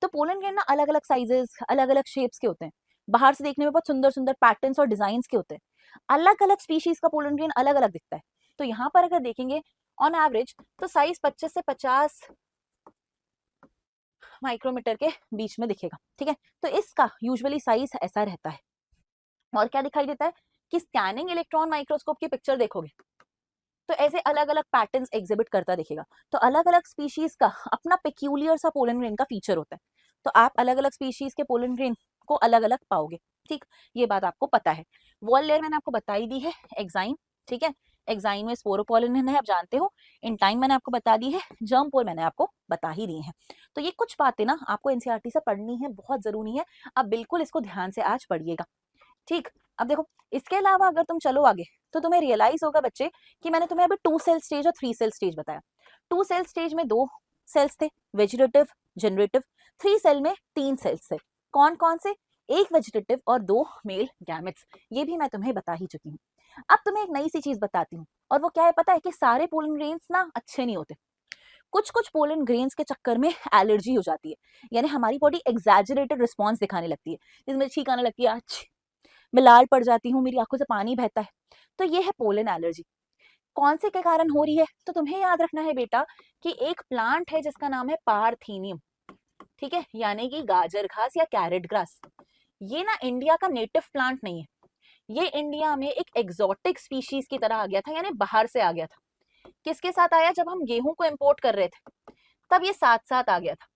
तो पोलन ग्रेन ना अलग अलग साइजेस, अलग अलग शेप्स के होते हैं, बाहर से देखने में बहुत सुंदर सुंदर पैटर्न्स और डिजाइन के होते हैं। अलग अलग स्पीशीज का पोलन ग्रेन अलग अलग दिखता है। तो यहाँ पर अगर देखेंगे ऑन एवरेज तो साइज 25 से 50 माइक्रोमीटर के बीच में दिखेगा, ठीक है। तो इसका यूजुअली साइज ऐसा रहता है। और क्या दिखाई देता है कि स्कैनिंग इलेक्ट्रॉन माइक्रोस्कोप की पिक्चर देखोगे तो ऐसे अलग अलग पैटर्न्स एग्जिबिट करता दिखेगा। तो अलग अलग स्पीशीज का अपना पेक्यूलियर सा पोलन ग्रेन का फीचर होता है। तो आप अलग अलग स्पीशीज के पोलन ग्रेन को अलग अलग पाओगे, ठीक, ये बात आपको पता है। वॉल लेयर मैंने आपको बताई दी है, एक्साइन, ठीक है, एक्साइन में स्पोरोपोलिन है आप जानते हो, इंटाइन मैंने आपको बता दी है, जर्म पोर मैंने आपको बता ही दी है। तो ये कुछ बातें ना आपको एनसीईआरटी से पढ़नी है, बहुत जरूरी है, आप बिल्कुल इसको ध्यान से आज पढ़िएगा, ठीक। अब देखो इसके अलावा अगर तुम चलो आगे तो तुम्हें रियलाइज होगा बच्चे कि मैंने तुम्हें अभी 2 सेल स्टेज और 3 सेल स्टेज बताया। 2 सेल स्टेज में 2 सेल्स थे, वेजिटेटिव, जनरेटिव। 3 सेल में 3 सेल्स थे, कौन कौन से? एक वेजिटेटिव और 2 मेल गैमेट्स, ये भी मैं तुम्हें बता ही चुकी हूँ। अब तुम्हें एक नई सी चीज बताती हूँ, और वो क्या है पता है? कि सारे पोलन ग्रेन्स ना अच्छे नहीं होते, कुछ कुछ पोलन ग्रेन्स के चक्कर में एलर्जी हो जाती है, यानी हमारी बॉडी एग्जैजरेटेड रिस्पॉन्स दिखाने लगती है, जिसमें छींक आने लगती है, मैं लाल पड़ जाती हूँ, मेरी आंखों से पानी बहता है। तो ये है पोलन एलर्जी। कौन से के कारण हो रही है? तो तुम्हें याद रखना है बेटा कि एक प्लांट है जिसका नाम है पार्थीनियम, ठीक है, यानी कि गाजर घास या कैरेट ग्रास। ये ना इंडिया का नेटिव प्लांट नहीं है, ये इंडिया में एक एग्जॉटिक स्पीशीज की तरह आ गया था, यानी बाहर से आ गया था। किसके साथ आया? जब हम गेहूं को इंपोर्ट कर रहे थे तब ये साथ साथ आ गया था।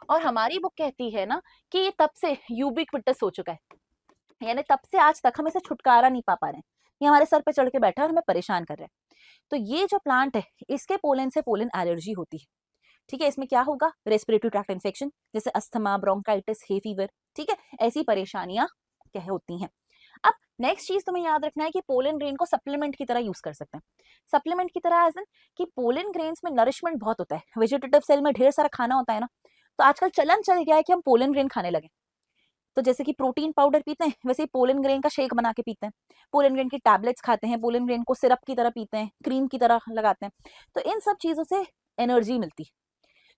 और हमारी बुक कहती है ना कि ये तब से यूबिक्विटस हो चुका है, यानी तब से आज तक हम इसे छुटकारा नहीं पा रहे हैं, ये हमारे सर पे चढ़ के बैठा है और हमें परेशान कर रहा है। तो ये जो प्लांट है इसके पोलन से पोलन एलर्जी होती है, ठीक है। इसमें क्या होगा? रेस्पिरेटरी ट्रैक्ट इन्फेक्शन जैसे अस्थमा, ब्रोंकाइटिस, हे फीवर, ठीक है, ऐसी परेशानियां क्या होती हैं। अब नेक्स्ट चीज तुम्हें याद रखना है कि पोलन ग्रेन को सप्लीमेंट की तरह यूज कर सकते हैं। सप्लीमेंट की तरह एज इन कि पोलन ग्रेन्स में नरिशमेंट बहुत होता है, वेजिटेटिव सेल में ढेर सारा खाना होता है ना, तो आजकल चलन चल गया है कि हम पोलन ग्रेन खाने लगे। तो जैसे कि प्रोटीन पाउडर पीते हैं वैसे ही पोलन ग्रेन का शेक बना के पीते हैं, पोलन ग्रेन की टैबलेट्स खाते हैं, पोलन ग्रेन को सिरप की तरह पीते हैं, क्रीम की तरह लगाते हैं। तो इन सब चीजों से एनर्जी मिलती है।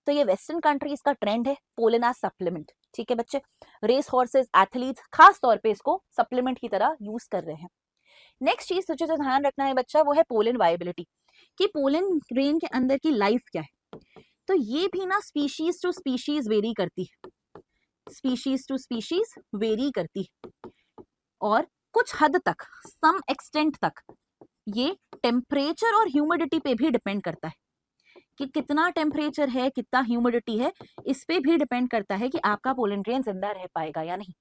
तो ये वेस्टर्न कंट्रीज का ट्रेंड है पोलन एज सप्लीमेंट, ठीक है बच्चे। रेस हॉर्सेस, एथलीट्स खास तौर पे इसको सप्लीमेंट की तरह यूज कर रहे हैं। नेक्स्ट चीज तुझे जो ध्यान रखना है बच्चा वो है पोलन वायबिलिटी, कि पोलन ग्रेन के अंदर की लाइफ क्या है। तो ये भी ना स्पीशीज टू स्पीशीज वेरी करती है, स्पीशीज टू स्पीशीज वेरी करती है, और कुछ हद तक, सम एक्सटेंट तक, ये टेम्परेचर और ह्यूमिडिटी पे भी डिपेंड करता है कि कितना टेम्परेचर है, कितना ह्यूमिडिटी है, इस पे भी डिपेंड करता है कि आपका पोलन ग्रेन जिंदा रह पाएगा या नहीं।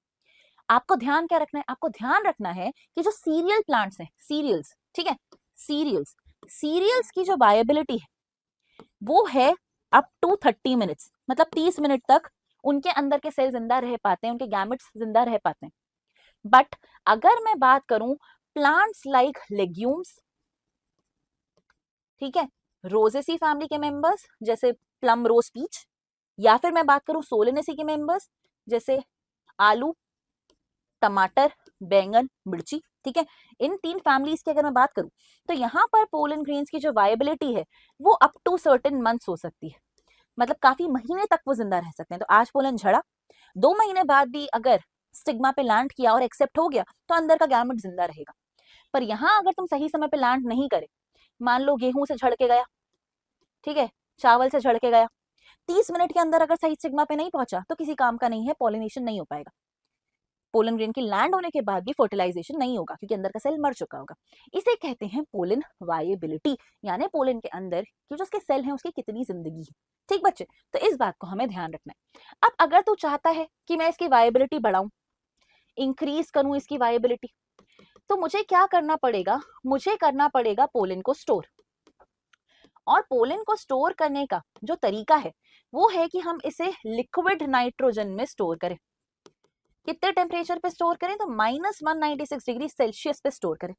आपको ध्यान क्या रखना है? आपको ध्यान रखना है कि जो सीरियल प्लांट्स हैं, सीरियल्स, ठीक है, सीरियल्स, सीरियल्स की जो वायबिलिटी है वो है अप टू 30 मिनट्स, मतलब 30 मिनट तक उनके अंदर के सेल जिंदा रह पाते हैं, उनके गैमेट्स जिंदा रह पाते हैं। बट अगर मैं बात करूं प्लांट्स लाइक लेग्यूम्स, ठीक है, रोजेसी फैमिली के मेंबर्स जैसे प्लम, रोज, पीच, या फिर मैं बात करूं सोलेनेसी के मेंबर्स जैसे आलू, टमाटर, बैंगन, मिर्ची, ठीक है, इन तीन फैमिलीज की अगर मैं बात करूं तो यहाँ पर पोलन ग्रेन्स की जो वायबिलिटी है वो अप टू सर्टेन मंथ्स हो सकती है, मतलब काफी महीने तक वो जिंदा रह सकते हैं। तो आज पोलन झड़ा, 2 महीने बाद भी अगर स्टिग्मा पे लैंड किया और एक्सेप्ट हो गया तो अंदर का गैमेट जिंदा रहेगा। पर यहाँ अगर तुम सही समय पे लैंड नहीं करे, मान लो गेहूं से झड़ के गया, ठीक है, चावल से झड़ के गया, 30 मिनट के अंदर अगर सही स्टिग्मा पे नहीं पहुंचा तो किसी काम का नहीं है, पॉलिनेशन नहीं हो पाएगा। पोलन ग्रेन की लैंड होने के बाद भी फर्टिलाइजेशन नहीं होगा क्योंकि अंदर का सेल मर चुका होगा। इसे कहते हैं पोलन वायबिलिटी, यानी पोलन के अंदर की जो उसके सेल हैं उसकी कितनी जिंदगी है। ठीक बच्चे, तो इस बात को हमें ध्यान रखना है। अब अगर तू चाहता है कि मैं इसकी वायबिलिटी बढ़ाऊं, इंक्रीज करूं इसकी वायबिलिटी, तो मुझे क्या करना पड़ेगा? मुझे करना पड़ेगा पोलन को स्टोर। और पोलन को स्टोर करने का जो तरीका है वो है कि हम इसे लिक्विड नाइट्रोजन में स्टोर करें। कितने टेम्परेचर पे स्टोर करें? तो -196 डिग्री सेल्सियस पे स्टोर करें।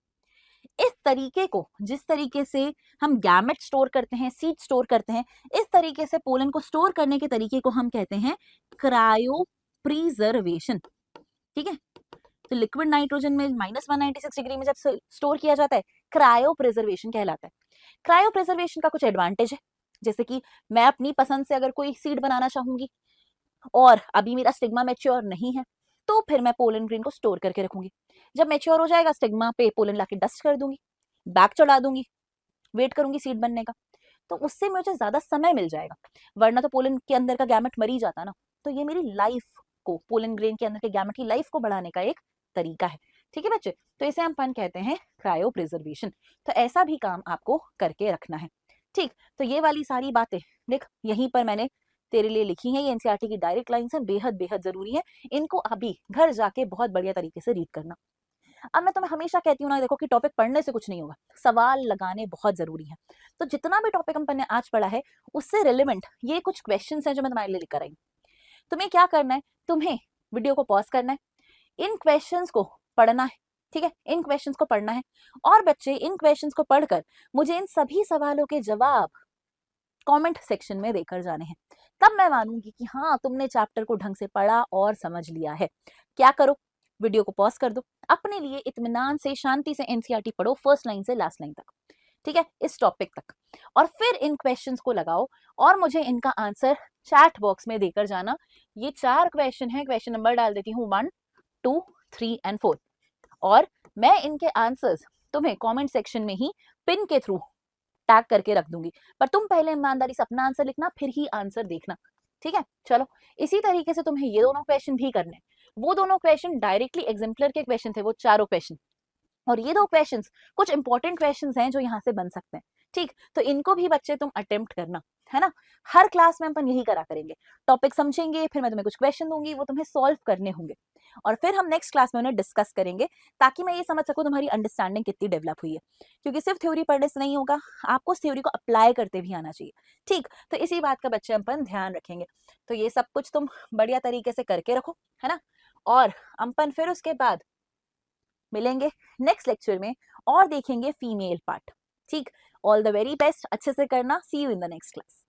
इस तरीके को, जिस तरीके से हम गैमेट स्टोर करते हैं, सीड स्टोर करते हैं, इस तरीके से पोलन को स्टोर करने के तरीके को हम कहते हैं क्रायो प्रिजर्वेशन, ठीक है। तो लिक्विड नाइट्रोजन में -196 डिग्री में जब स्टोर किया जाता है, क्रायो प्रिजर्वेशन कहलाता है। क्रायो प्रिजर्वेशन का कुछ एडवांटेज है, जैसे कि मैं अपनी पसंद से अगर कोई सीड बनाना चाहूंगी और अभी मेरा स्टिग्मा मैच्योर नहीं है तो फिर मैं पोलन ग्रेन को स्टोर करके रखूंगी। जब मैच्योर हो जाएगा स्टिग्मा पे पोलन लाके डस्ट कर दूंगी, बैग चढ़ा दूंगी, वेट करूंगी सीड बनने का, तो उससे मुझे ज्यादा समय मिल जाएगा। वरना तो पोलन के अंदर का गैमेट मर ही जाता ना। तो ये मेरी लाइफ को, पोलन ग्रेन के अंदर के गैमेट की लाइफ को बढ़ाने का एक तरीका है, ठीक है बच्चे। तो इसे हम कहते हैं क्रायो प्रिजर्वेशन। तो ऐसा भी काम आपको करके रखना है, ठीक। तो ये वाली सारी बातें देख यहीं पर मैंने तेरे लिए लिखी है, ये एनसीईआरटी की डायरेक्ट लाइंस है, बेहद बेहद जरूरी है। इनको अभी घर जाके बहुत बढ़िया तरीके से रीड करना। अब मैं तुम्हें हमेशा कहती हूँ ना, देखो कि टॉपिक पढ़ने से कुछ नहीं होगा, सवाल लगाने बहुत जरूरी है। तो जितना भी टॉपिक हम ने आज पढ़ा है उससे रिलेवेंट ये कुछ क्वेश्चन है जो मैं तुम्हारे लिए लेकर आई। तुम्हें क्या करना है? तुम्हें वीडियो को पॉज करना है, इन क्वेश्चंस को पढ़ना है, ठीक है, इन क्वेश्चंस को पढ़ना है। और बच्चे इन क्वेश्चंस को पढ़कर मुझे इन सभी सवालों के जवाब कमेंट सेक्शन में देकर जाने हैं, तब मैं मानूंगी कि हाँ तुमने चैप्टर को ढंग से पढ़ा और समझ लिया है। क्या करो? वीडियो को पॉज कर दो, अपने लिए इत्मीनान से, शांति से एनसीईआरटी पढ़ो, फर्स्ट लाइन से लास्ट लाइन तक, ठीक है, इस टॉपिक तक। और फिर इन क्वेश्चंस को लगाओ और मुझे इनका आंसर चैट बॉक्स में देकर जाना। ये 4 क्वेश्चन है, क्वेश्चन नंबर डाल देती हूँ 1, 2, 3 एंड 4, और मैं इनके आंसर्स तुम्हें कमेंट सेक्शन में ही पिन के थ्रू टैग करके रख दूंगी, पर तुम पहले ईमानदारी से अपना आंसर लिखना, फिर ही आंसर देखना, ठीक है। चलो, इसी तरीके से तुम्हें ये दोनों क्वेश्चन भी करने। वो दोनों क्वेश्चन डायरेक्टली एग्जाम्पलर के क्वेश्चन थे, वो चारों क्वेश्चन, और ये दो क्वेश्चंस कुछ इंपॉर्टेंट क्वेश्चंस हैं जो यहाँ से बन सकते हैं, ठीक। तो इनको भी बच्चे तुम अटेम्प्ट करना, है ना। हर क्लास में अपन यही करा करेंगे, टॉपिक समझेंगे, फिर मैं तुम्हें कुछ क्वेश्चन दूंगी, वो तुम्हें सॉल्व करने होंगे, और फिर हम नेक्स्ट क्लास में उन्हें डिस्कस करेंगे, ताकि मैं ये समझ सकूं तुम्हारी अंडरस्टैंडिंग कितनी डेवलप हुई है। क्योंकि सिर्फ थ्योरी पढ़ने से नहीं होगा, आपको उस थ्योरी को अप्लाई करते भी आना चाहिए, ठीक। तो इसी बात का बच्चे अपन ध्यान रखेंगे। तो ये सब कुछ तुम बढ़िया तरीके से करके रखो, है ना। और अपन फिर उसके बाद मिलेंगे नेक्स्ट लेक्चर में और देखेंगे फीमेल पार्ट, ठीक। ऑल द वेरी बेस्ट, अच्छे से करना, see you in the next class.